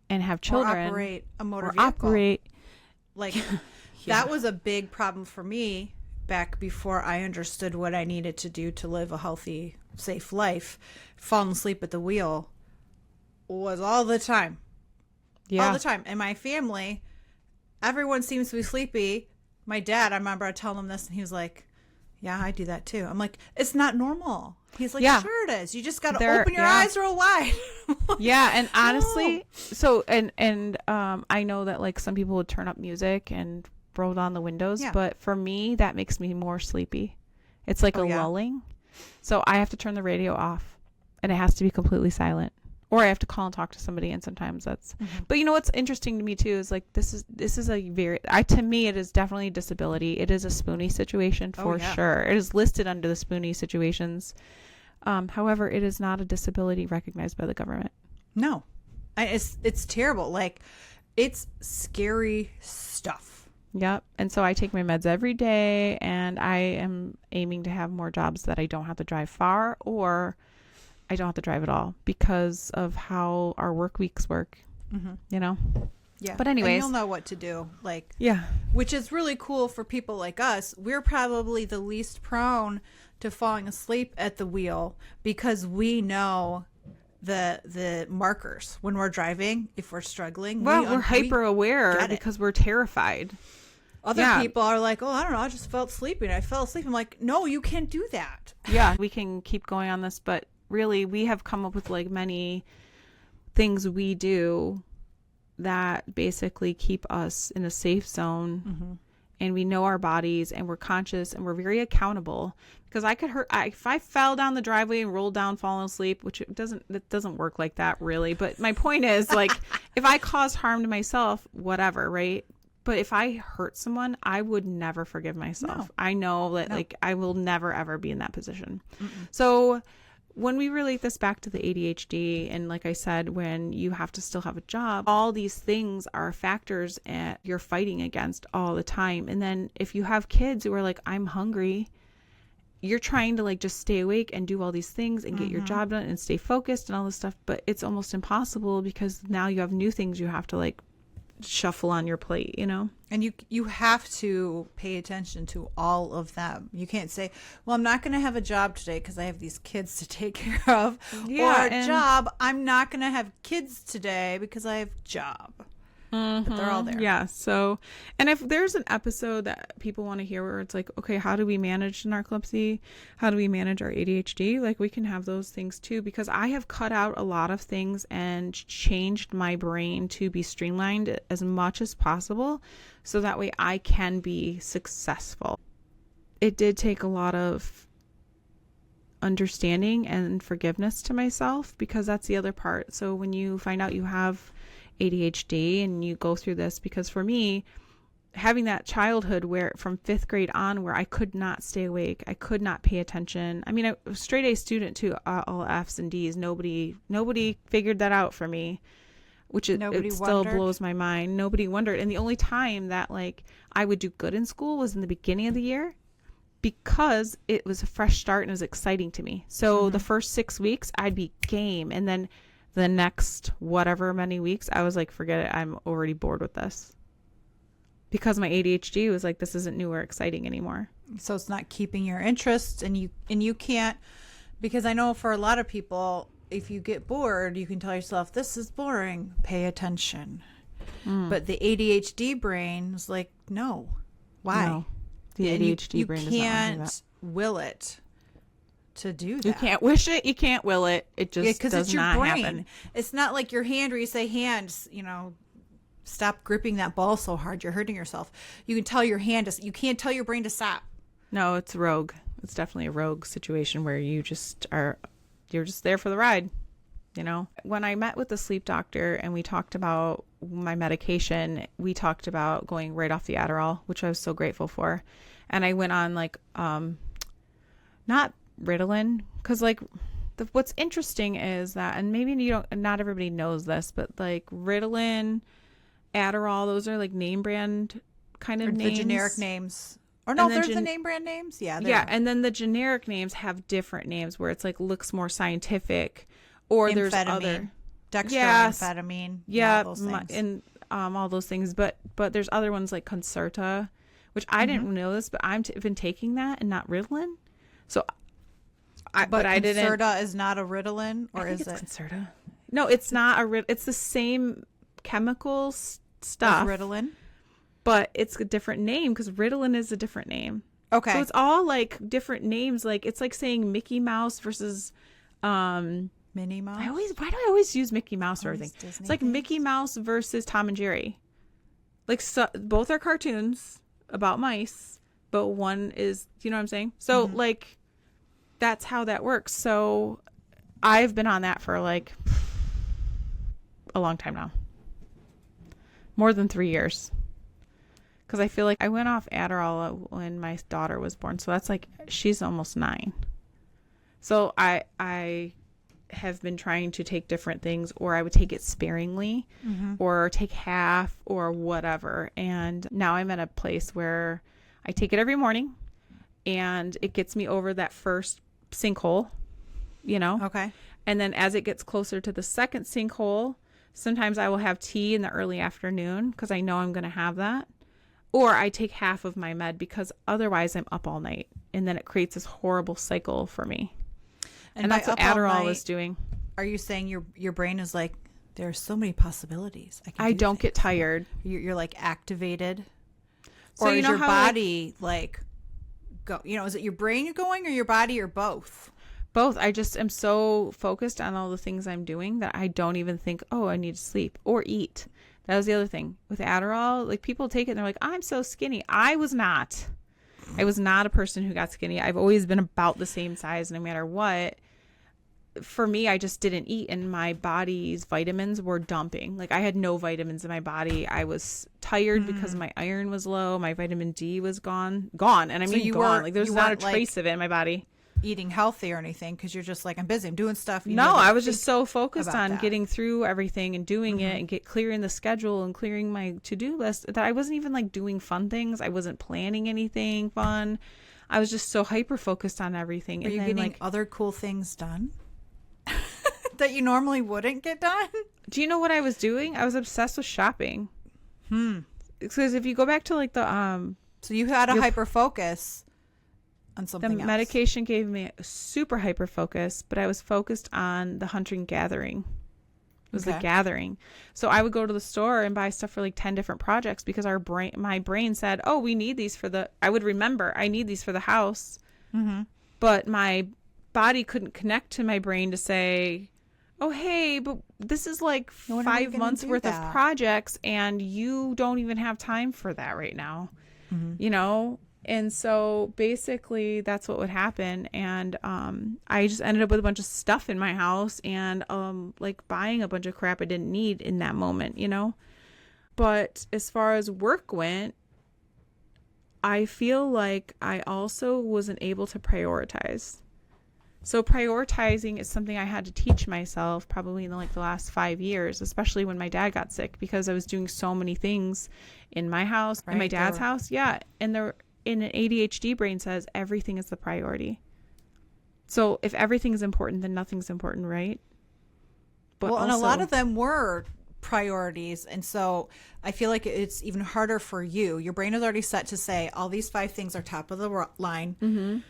and have children? Or operate a motor vehicle. Like that was a big problem for me back before I understood what I needed to do to live a healthy, safe life. Falling asleep at the wheel was all the time. All the time. And my family, everyone seems to be sleepy. My dad, I remember I telling him this, and he was like, yeah, I do that too. I'm like, it's not normal. He's like, sure it is. You just got to open your eyes real wide. And honestly, so, and I know that like some people would turn up music and roll down the windows, but for me, that makes me more sleepy. It's like lulling. So I have to turn the radio off and it has to be completely silent. Or I have to call and talk to somebody, and sometimes that's. But you know what's interesting to me too is like this is a very to me it is definitely a disability. It is a Spoonie situation for sure. It is listed under the Spoonie situations. However, it is not a disability recognized by the government. No, it's terrible. Like it's scary stuff. Yep. And so I take my meds every day, and I am aiming to have more jobs that I don't have to drive far, or I don't have to drive at all because of how our work weeks work, you know? Yeah. But anyways. And you'll know what to do. Which is really cool for people like us. We're probably the least prone to falling asleep at the wheel because we know the markers when we're driving, if we're struggling. Well, we're hyper aware because we're terrified. Other people are like, oh, I don't know, I just felt sleepy. I fell asleep. I'm like, no, you can't do that. Yeah, we can keep going on this, but really we have come up with like many things we do that basically keep us in a safe zone. Mm-hmm. And we know our bodies and we're conscious and we're very accountable, because I could hurt. If I fell down the driveway and rolled down, falling asleep, which it doesn't work like that really. But my point is, like, if I cause harm to myself, whatever, right? But if I hurt someone, I would never forgive myself. No. I know that like I will never, ever be in that position. Mm-mm. So when we relate this back to the ADHD, and like I said, when you have to still have a job, all these things are factors that you're fighting against all the time. And then if you have kids who are like, I'm hungry, you're trying to like just stay awake and do all these things and get your job done and stay focused and all this stuff. But it's almost impossible because now you have new things you have to like shuffle on your plate, you know? And you have to pay attention to all of them. You can't say, well, I'm not going to have a job today because I have these kids to take care of. Yeah, or job, I'm not going to have kids today because I have job. Mm-hmm. But they're all there. Yeah. So, and if there's an episode that people want to hear where it's like, okay, how do we manage narcolepsy? How do we manage our ADHD? Like, we can have those things too, because I have cut out a lot of things and changed my brain to be streamlined as much as possible, so that way I can be successful. It did take a lot of understanding and forgiveness to myself, because that's the other part. So when you find out you have ADHD and you go through this, because for me, having that childhood where from 5th grade on where I could not stay awake, I could not pay attention. I mean, I was a straight A student too, all F's and D's. Nobody figured that out for me, which it still blows my mind. Nobody wondered. And the only time that like I would do good in school was in the beginning of the year, because it was a fresh start and it was exciting to me. So the first 6 weeks I'd be game, and then the next whatever many weeks, I was like, forget it. I'm already bored with this, because my ADHD was like, this isn't new or exciting anymore. So it's not keeping your interest, and you can't, because I know for a lot of people, if you get bored, you can tell yourself, this is boring, pay attention. But the ADHD brain is like, no. Why? No. The ADHD brain does not want to do that. Will it to do that. You can't wish it, you can't will it. It just does not happen. It's not like your hand where you say, hands, stop gripping that ball so hard, you're hurting yourself. You can tell your hand you can't tell your brain to stop. No, it's rogue. It's definitely a rogue situation where you're just there for the ride. When I met with the sleep doctor and we talked about my medication, we talked about going right off the Adderall, which I was so grateful for. And I went on like not Ritalin, because like what's interesting is that, and maybe not everybody knows this, but like Ritalin, Adderall, those are like name brand kind of names. The generic names. Or no, there's the name brand names. Yeah. Yeah. And then the generic names have different names where it's like looks more scientific, or there's other dextroamphetamine. Yeah. All those things. And all those things. But there's other ones like Concerta, which I didn't know this, but I've been taking that and not Ritalin. So but I didn't. Concerta is not a Ritalin, or is it? Concerta? No, it's not it's the same chemical stuff. As Ritalin, but it's a different name, because Ritalin is a different name. Okay, so it's all like different names. Like it's like saying Mickey Mouse versus Minnie Mouse. Why do I always use Mickey Mouse for everything? Disney it's like things? Mickey Mouse versus Tom and Jerry. Like both are cartoons about mice, but one is, you know what I'm saying? So like, that's how that works. So I've been on that for like a long time now. More than 3 years. Because I feel like I went off Adderall when my daughter was born. So that's like, she's almost 9. So I have been trying to take different things, or I would take it sparingly, or take half or whatever. And now I'm at a place where I take it every morning, and it gets me over that first sinkhole, Okay. And then as it gets closer to the second sinkhole, sometimes I will have tea in the early afternoon because I know I'm going to have that. Or I take half of my med, because otherwise I'm up all night, and then it creates this horrible cycle for me. And that's what Adderall is doing. Are you saying your brain is like, there are so many possibilities? I don't get tired. You're like activated. So or you is know your how, body like go? Is it your brain going or your body or both? both. I just am so focused on all the things I'm doing that I don't even think, oh, I need to sleep or eat. That was the other thing with Adderall. Like people take it and they're like, I'm so skinny. I was not. I was not a person who got skinny. I've always been about the same size no matter what. For me, I just didn't eat and my body's vitamins were dumping. Like I had no vitamins in my body. I was tired because my iron was low. My vitamin D was gone. And I mean gone. Like there's not a trace of it in my body. Eating healthy or anything because you're just like, I'm busy, I'm doing stuff. No, I was just so focused on that. getting through everything and doing it and clearing the schedule and clearing my to-do list that I wasn't even like doing fun things. I wasn't planning anything fun. I was just so hyper focused on everything. Are you getting like other cool things done that you normally wouldn't get done? Do you know what I was doing? I was obsessed with shopping. Because if you go back to like the so you had a hyper focus on something else. Medication gave me a super hyper focus, but I was focused on the hunting gathering. It was the gathering. So I would go to the store and buy stuff for like 10 different projects because my brain said, oh, we need these I would remember I need these for the house. But my body couldn't connect to my brain to say, oh, hey, but this is like 5 months worth of projects and you don't even have time for that right now, And so basically that's what would happen. And I just ended up with a bunch of stuff in my house and like buying a bunch of crap I didn't need in that moment, But as far as work went, I feel like I also wasn't able to prioritize. So prioritizing is something I had to teach myself probably in the last 5 years, especially when my dad got sick, because I was doing so many things in my house, in my dad's house. Yeah. And in an ADHD brain says everything is the priority. So if everything is important, then nothing's important, right? But and a lot of them were priorities. And so I feel like it's even harder for you. Your brain is already set to say all these 5 things are top of the line.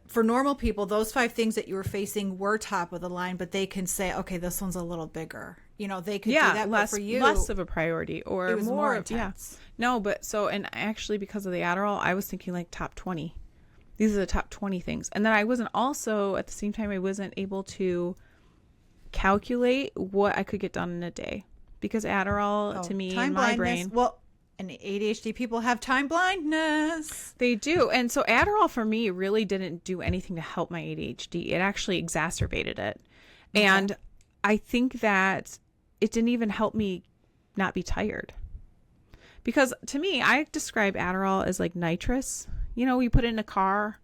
For normal people, those 5 things that you were facing were top of the line, but they can say, okay, this one's a little bigger. They could do that. Less, but for you, less of a priority or it was more intense. Yeah. No, but and actually because of the Adderall, I was thinking like top 20. These are the top 20 things. And then I wasn't also, at the same time, I wasn't able to calculate what I could get done in a day. Because Adderall, to me, in my brain... Well, and ADHD people have time blindness. They do. And so Adderall for me really didn't do anything to help my ADHD. It actually exacerbated it. Okay. And I think that it didn't even help me not be tired. Because to me, I describe Adderall as like nitrous. You put it in a car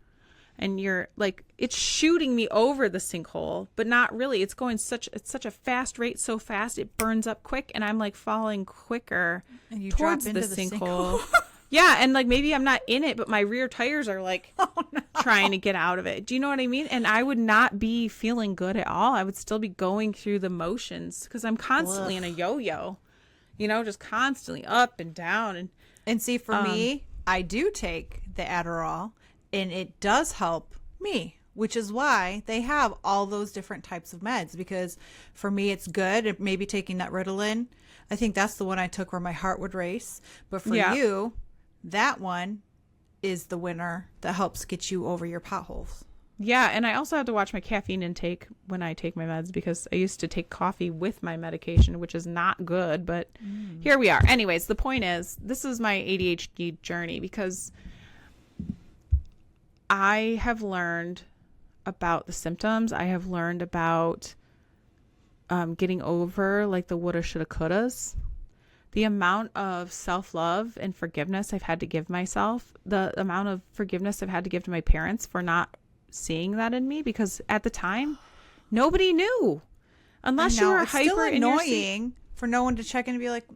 and you're like, it's shooting me over the sinkhole, but not really. It's going such a fast rate, so fast it burns up quick, and I'm like falling quicker and you towards drop into the sinkhole. Yeah, and like maybe I'm not in it, but my rear tires are like trying to get out of it. Do you know what I mean? And I would not be feeling good at all. I would still be going through the motions because I'm constantly in a yo-yo, just constantly up and down. And see, for me, I do take the Adderall. And it does help me, which is why they have all those different types of meds. Because for me, it's good. Maybe taking that Ritalin. I think that's the one I took where my heart would race. But for you, that one is the winner that helps get you over your potholes. Yeah, and I also have to watch my caffeine intake when I take my meds because I used to take coffee with my medication, which is not good. But here we are. Anyways, the point is, this is my ADHD journey because I have learned about the symptoms. I have learned about getting over like the woulda, shoulda, couldas. The amount of self-love and forgiveness I've had to give myself. The amount of forgiveness I've had to give to my parents for not seeing that in me. Because at the time, nobody knew. Unless you were it's hyper still annoying for no one to check in and be like,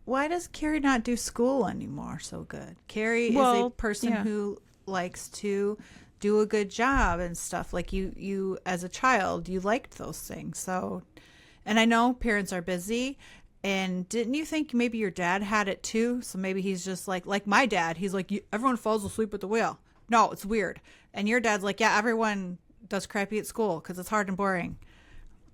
why does Cary not do school anymore so good? Cary is a person who likes to do a good job and stuff. Like you as a child, you liked those things. So, and I know parents are busy, and didn't you think maybe your dad had it too? So maybe he's just like my dad, he's like, everyone falls asleep at the wheel. No, it's weird. And your dad's like, yeah, everyone does crappy at school because it's hard and boring.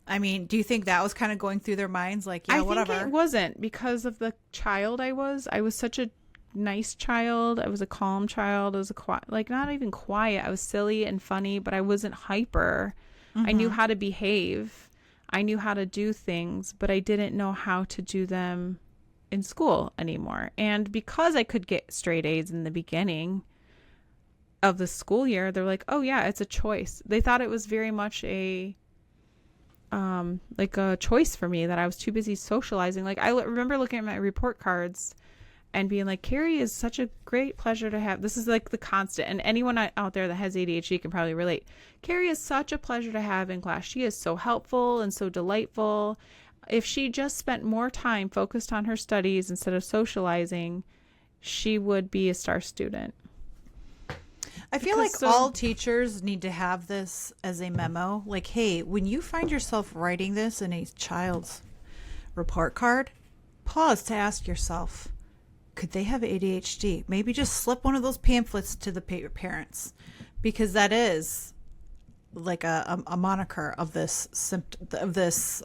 I mean, do you think that was kind of going through their minds? Like, yeah, whatever. I think it wasn't because of the child I was. I was such a nice child. I was a calm child. I was a quiet, like not even quiet. I was silly and funny, but I wasn't hyper. I knew how to behave. I knew how to do things, but I didn't know how to do them in school anymore. And because I could get straight A's in the beginning of the school year, they're like, oh yeah, it's a choice. They thought it was very much a like a choice for me, that I was too busy socializing. Like I remember looking at my report cards and being like, Cary is such a great pleasure to have. This is like the constant, and anyone out there that has ADHD can probably relate. Cary is such a pleasure to have in class. She is so helpful and so delightful. If she just spent more time focused on her studies instead of socializing, she would be a star student. I feel like all teachers need to have this as a memo. Like, hey, when you find yourself writing this in a child's report card, pause to ask yourself, could they have ADHD? Maybe just slip one of those pamphlets to the parents, because that is like a moniker of this symptom, of this,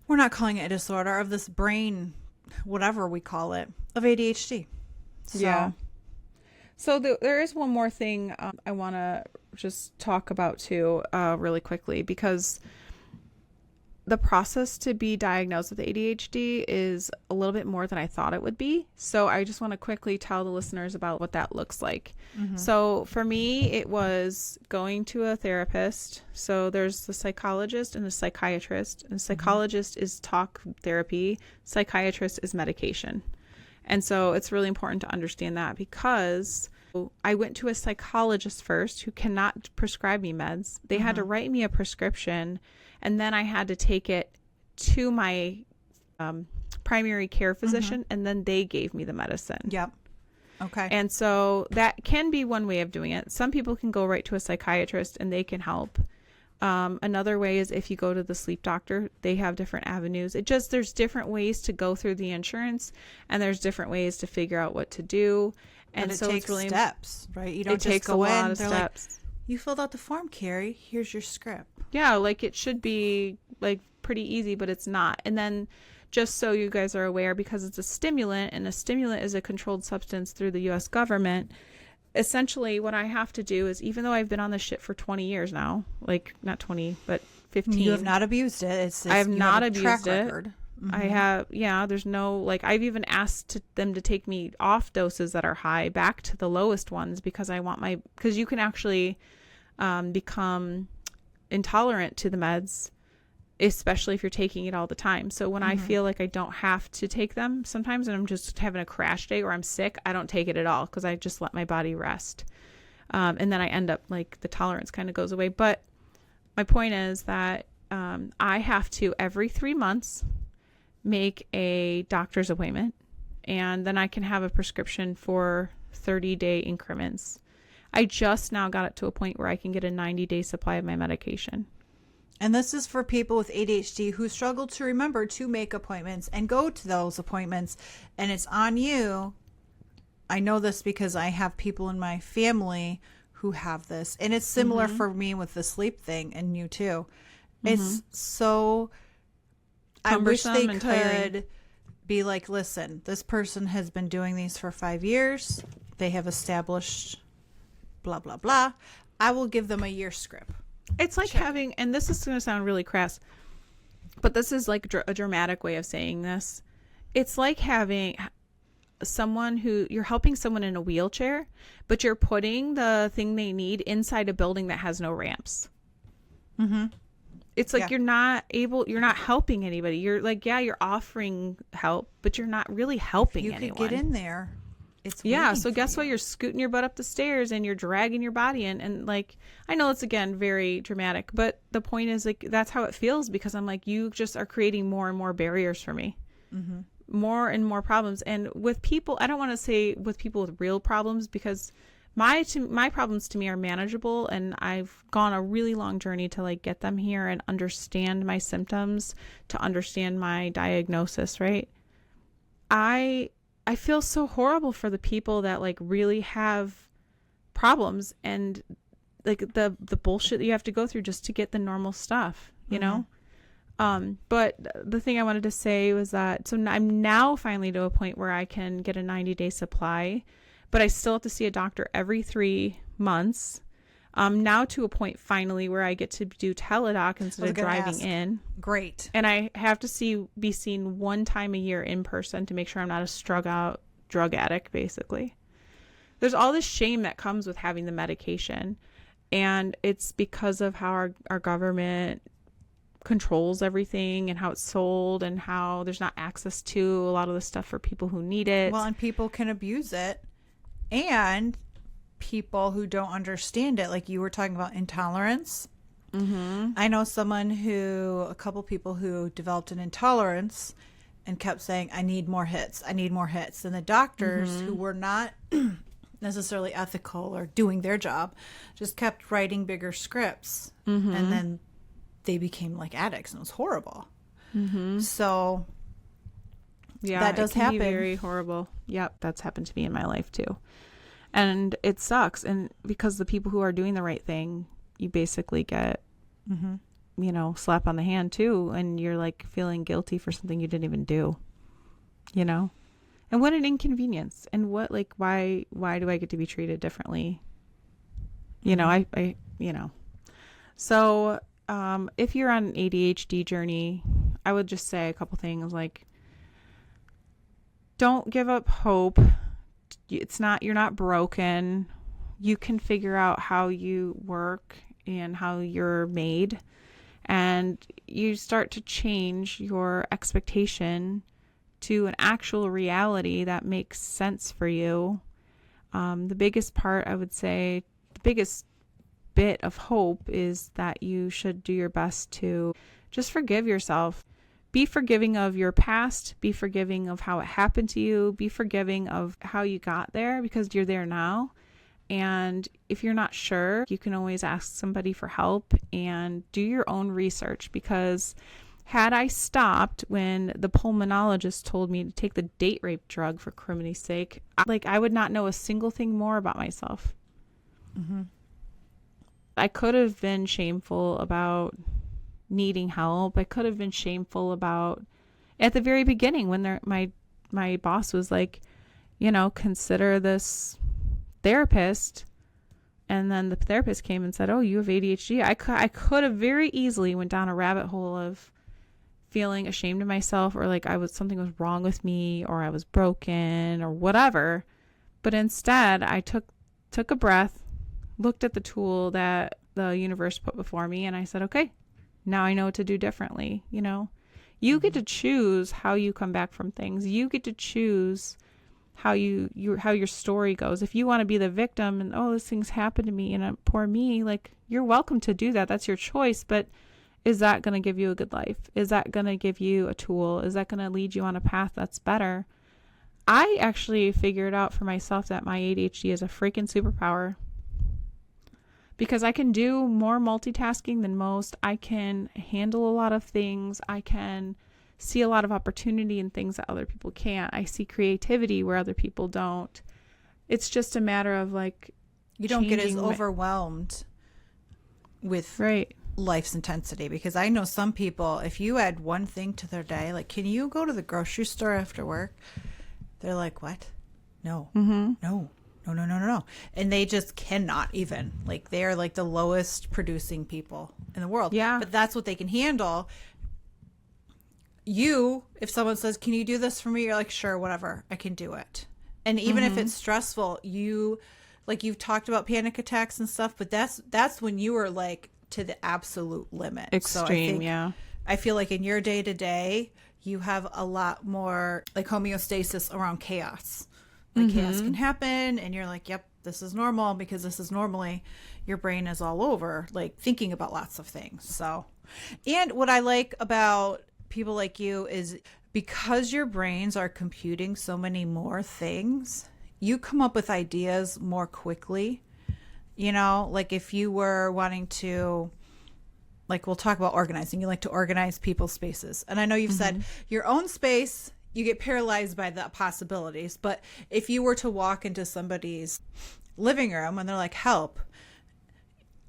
we're not calling it a disorder, of this brain, whatever we call it, of ADHD. So. Yeah. So there is one more thing I want to just talk about too, really quickly, because the process to be diagnosed with ADHD is a little bit more than I thought it would be. So I just want to quickly tell the listeners about what that looks like. So for me, it was going to a therapist. So there's the psychologist and the psychiatrist. And the psychologist is talk therapy. Psychiatrist is medication. And so it's really important to understand that, because I went to a psychologist first who cannot prescribe me meds. They had to write me a prescription, and then I had to take it to my primary care physician, and then they gave me the medicine. Yep. Okay. And so that can be one way of doing it. Some people can go right to a psychiatrist and they can help. Another way is if you go to the sleep doctor, they have different avenues. There's different ways to go through the insurance, and there's different ways to figure out what to do. And but it so takes it's really steps, right? You don't just takes go a lot in. of They're steps. like, you filled out the form, Cary. Here's your script. Yeah, like it should be like pretty easy, but it's not. And then just so you guys are aware, because it's a stimulant, and a stimulant is a controlled substance through the U.S. government, essentially what I have to do is, even though I've been on this shit for 20 years now, like not 20, but 15. You have not abused it. I have not abused it. Record. I have, there's no, like, I've even asked them to take me off doses that are high back to the lowest ones, because because you can actually become intolerant to the meds, especially if you're taking it all the time. So when I feel like I don't have to take them sometimes, and I'm just having a crash day or I'm sick, I don't take it at all, because I just let my body rest. And then I end up, like, the tolerance kind of goes away. But my point is that I have to, every 3 months, make a doctor's appointment, and then I can have a prescription for 30-day increments. I just now got it to a point where I can get a 90-day supply of my medication. And this is for people with ADHD who struggle to remember to make appointments and go to those appointments. And it's on you. I know this because I have people in my family who have this. And it's similar for me with the sleep thing, and you too. It's so... I wish they could be like, listen, this person has been doing these for 5 years. They have established blah, blah, blah. I will give them a year script. It's like having, and this is going to sound really crass, but this is like a dramatic way of saying this. It's like having someone who, you're helping someone in a wheelchair, but you're putting the thing they need inside a building that has no ramps. It's like you're not helping anybody. You're like, you're offering help, but you're not really helping anyone. You could get in there. It's so guess what? You're scooting your butt up the stairs and you're dragging your body in. And like, I know it's, again, very dramatic, but the point is, like, that's how it feels, because I'm like, you just are creating more and more barriers for me. More and more problems. And with people, I don't want to say with people with real problems, because my problems to me are manageable, and I've gone a really long journey to, like, get them here and understand my symptoms, to understand my diagnosis, right? I feel so horrible for the people that, like, really have problems, and, like, the bullshit that you have to go through just to get the normal stuff, you know? But the thing I wanted to say was that, so I'm now finally to a point where I can get a 90-day supply, but I still have to see a doctor every 3 months. Now to a point finally where I get to do teledoc instead of driving in. Great. And I have to be seen one time a year in person to make sure I'm not a strung out drug addict, basically. There's all this shame that comes with having the medication. And it's because of how our government controls everything and how it's sold and how there's not access to a lot of the stuff for people who need it. Well, and people can abuse it. And people who don't understand it, like you were talking about intolerance. Mm-hmm. I know a couple people who developed an intolerance and kept saying, I need more hits. And the doctors who were not necessarily ethical or doing their job just kept writing bigger scripts. And then they became like addicts, and it was horrible. So yeah, that does happen. Be very horrible. Yep, that's happened to me in my life too. And it sucks. And because the people who are doing the right thing, you basically get, slap on the hand too. And you're like feeling guilty for something you didn't even do, And what an inconvenience. And what, like, why do I get to be treated differently? So, if you're on an ADHD journey, I would just say a couple things like, don't give up hope. You're not broken. You can figure out how you work and how you're made, and you start to change your expectation to an actual reality that makes sense for you. The biggest part, I would say, the biggest bit of hope is that you should do your best to just forgive yourself. Be forgiving of your past. Be forgiving of how it happened to you. Be forgiving of how you got there, because you're there now. And if you're not sure, you can always ask somebody for help and do your own research, because had I stopped when the pulmonologist told me to take the date rape drug, for criminy's sake, I would not know a single thing more about myself. I could have been shameful about needing help. I could have been shameful about, at the very beginning, when my boss was like, consider this therapist. And then the therapist came and said, oh, you have ADHD. I could have very easily went down a rabbit hole of feeling ashamed of myself, or like something was wrong with me, or I was broken, or whatever. But instead, I took a breath, looked at the tool that the universe put before me, and I said, okay, now I know what to do differently. You get to choose how you come back from things. You get to choose how your story goes. If you want to be the victim and, oh, this thing's happened to me and poor me, like, you're welcome to do that. That's your choice. But is that going to give you a good life? Is that going to give you a tool? Is that going to lead you on a path that's better? I actually figured out for myself that my ADHD is a freaking superpower, because I can do more multitasking than most. I can handle a lot of things. I can see a lot of opportunity in things that other people can't. I see creativity where other people don't. It's just a matter of you don't get as overwhelmed with life's intensity, because I know some people, if you add one thing to their day, like, can you go to the grocery store after work? They're like, what? No, no. And they just cannot even. They're like the lowest producing people in the world. Yeah. But that's what they can handle. If someone says, can you do this for me? You're like, sure, whatever. I can do it. And even if it's stressful, you've talked about panic attacks and stuff, but that's when you were to the absolute limit. Extreme, I feel like in your day to day, you have a lot more homeostasis around chaos. Chaos can happen, and you're like, yep, this is normal, because this is normally your brain is all over, thinking about lots of things. So, and what I like about people like you is, because your brains are computing so many more things, you come up with ideas more quickly. If you were wanting to, we'll talk about organizing. You like to organize people's spaces. And I know you've said your own space, you get paralyzed by the possibilities. But if you were to walk into somebody's living room and they're like, help,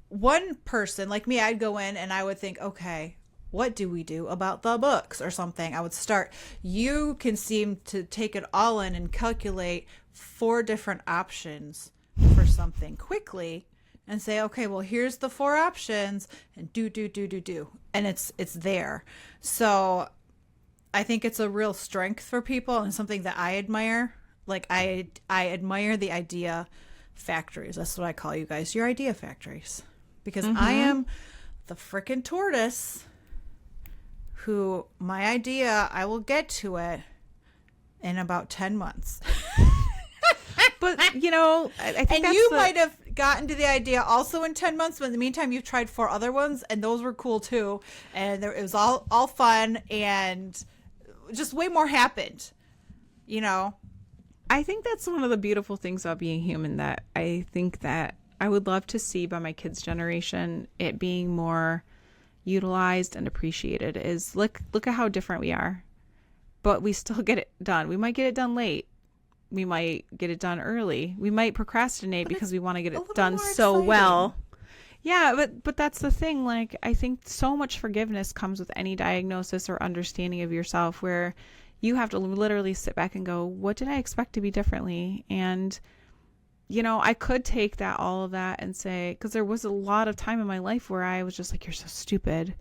one person like me, I'd go in and I would think, okay, what do we do about the books or something? I would start. You can seem to take it all in and calculate 4 different options for something quickly and say, okay, well, here's the 4 options and do. And it's there. So I think it's a real strength for people and something that I admire. Like I admire the idea factories. That's what I call you guys, your idea factories. Because I am the frickin' tortoise who my idea, I will get to it in about 10 months. But, I think and you might have gotten to the idea also in 10 months, but in the meantime, you've tried 4 other ones, and those were cool too. And it was all fun, and just way more happened, I think that's one of the beautiful things about being human that I think that I would love to see by my kids' generation, it being more utilized and appreciated is look at how different we are, but we still get it done. We might get it done late. We might get it done early. We might procrastinate because we want to get it done so well. Yeah, but that's the thing. Like, I think so much forgiveness comes with any diagnosis or understanding of yourself where you have to literally sit back and go, what did I expect to be differently? And, I could take all of that and say, because there was a lot of time in my life where I was just like, you're so stupid.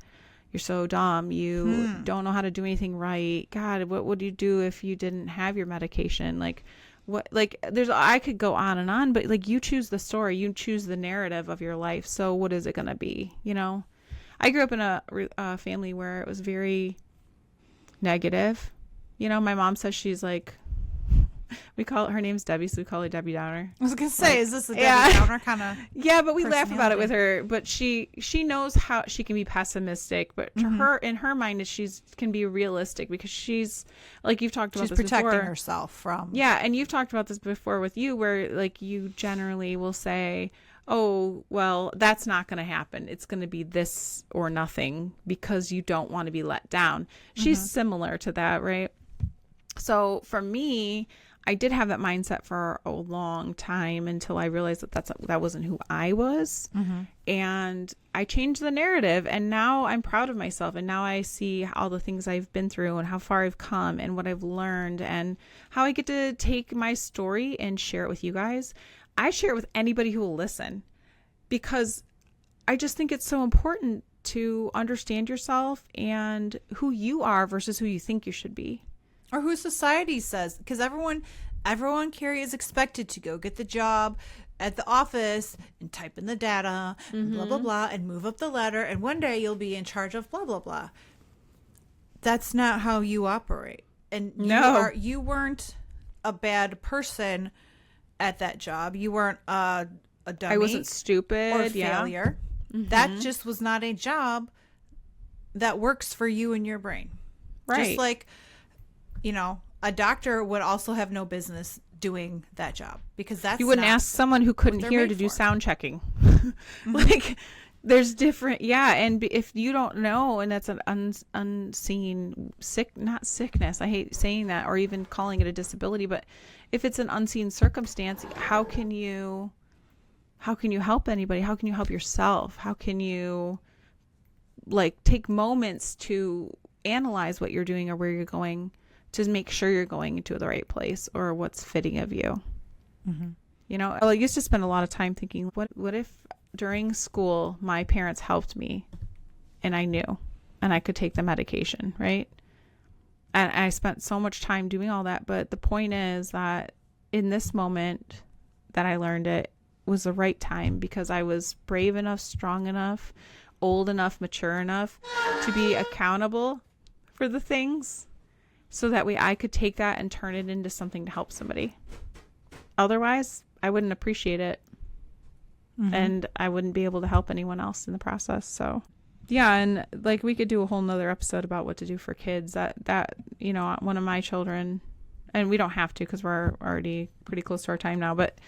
You're so dumb. You don't know how to do anything right. God, what would you do if you didn't have your medication? Like, what? Like, I could go on and on, but like, you choose the story, you choose the narrative of your life. So what is it going to be? I grew up in a family where it was very negative. My mom says she's like, her name's Debbie, so we call her Debbie Downer. I was gonna say, is this a Debbie Downer kind of? Yeah, but we laugh about it with her. But she knows how she can be pessimistic, but to her, in her mind, she's can be realistic because she's like you've talked about. She's this protecting before. herself from. Yeah, and you've talked about this before with you, where like you generally will say, "Oh, well, that's not going to happen. It's going to be this or nothing," because you don't want to be let down. She's similar to that, right? So for me, I did have that mindset for a long time until I realized that wasn't who I was. And I changed the narrative, and now I'm proud of myself. And now I see all the things I've been through and how far I've come and what I've learned and how I get to take my story and share it with you guys. I share it with anybody who will listen because I just think it's so important to understand yourself and who you are versus who you think you should be. Or who society says, because everyone, Cary, is expected to go get the job at the office and type in the data and blah, blah, blah, and move up the ladder. And one day you'll be in charge of blah, blah, blah. That's not how you operate. And you weren't a bad person at that job. You weren't a dummy. I wasn't stupid or a failure. That just was not a job that works for you and your brain. Right. Just like, a doctor would also have no business doing that job because that's you wouldn't ask someone who couldn't hear to do sound checking. Like there's different. Yeah. And if you don't know, and that's an unseen not sickness. I hate saying that or even calling it a disability, but if it's an unseen circumstance, how can you help anybody? How can you help yourself? How can you take moments to analyze what you're doing or where you're going to make sure you're going into the right place or what's fitting of you. I used to spend a lot of time thinking, what if during school my parents helped me and I knew and I could take the medication, right? And I spent so much time doing all that. But the point is that in this moment that I learned it was the right time because I was brave enough, strong enough, old enough, mature enough to be accountable for the things. So that way I could take that and turn it into something to help somebody. Otherwise, I wouldn't appreciate it. And I wouldn't be able to help anyone else in the process. So, yeah. And we could do a whole nother episode about what to do for kids that one of my children, and we don't have to because we're already pretty close to our time now, but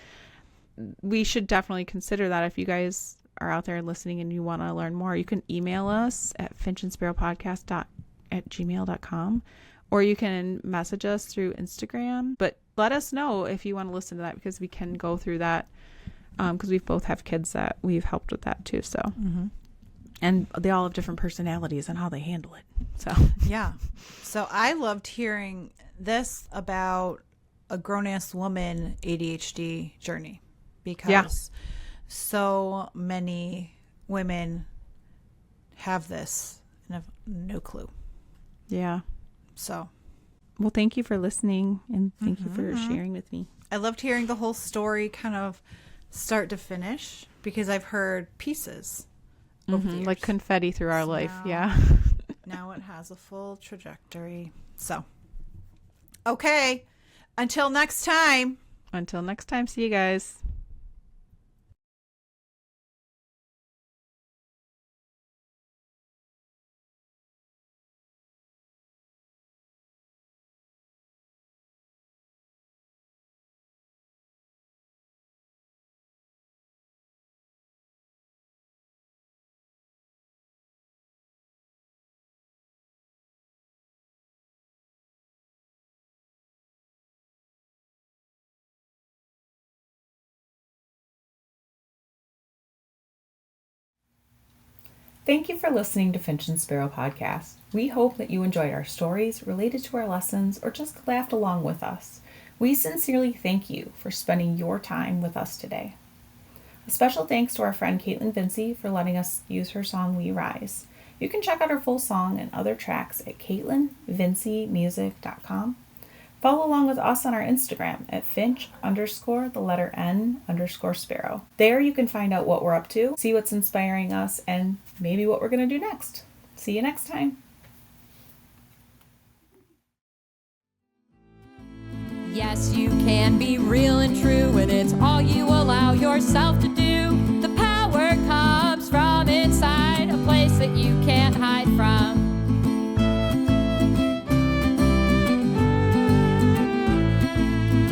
we should definitely consider that if you guys are out there listening and you want to learn more, you can email us at finchandsparrowpodcast@gmail.com. Or you can message us through Instagram. But let us know if you want to listen to that because we can go through that because we both have kids that we've helped with that too. So, And they all have different personalities and how they handle it. So yeah. So I loved hearing this about a grown-ass woman ADHD journey, because so many women have this and have no clue. Yeah. So, well, thank you for listening, and thank you for sharing with me. I loved hearing the whole story kind of start to finish, because I've heard pieces over the years. Like confetti through our life. Yeah. Now it has a full trajectory. So, okay. Until next time. Until next time. See you guys. Thank you for listening to Finch and Sparrow Podcast. We hope that you enjoyed our stories related to our lessons or just laughed along with us. We sincerely thank you for spending your time with us today. A special thanks to our friend Caitlin Vinci for letting us use her song We Rise. You can check out her full song and other tracks at CaitlinVincimusic.com. Follow along with us on our Instagram at Finch_N_Sparrow. There you can find out what we're up to, see what's inspiring us, and maybe what we're going to do next. See you next time. Yes, you can be real and true, and it's all you allow yourself to do.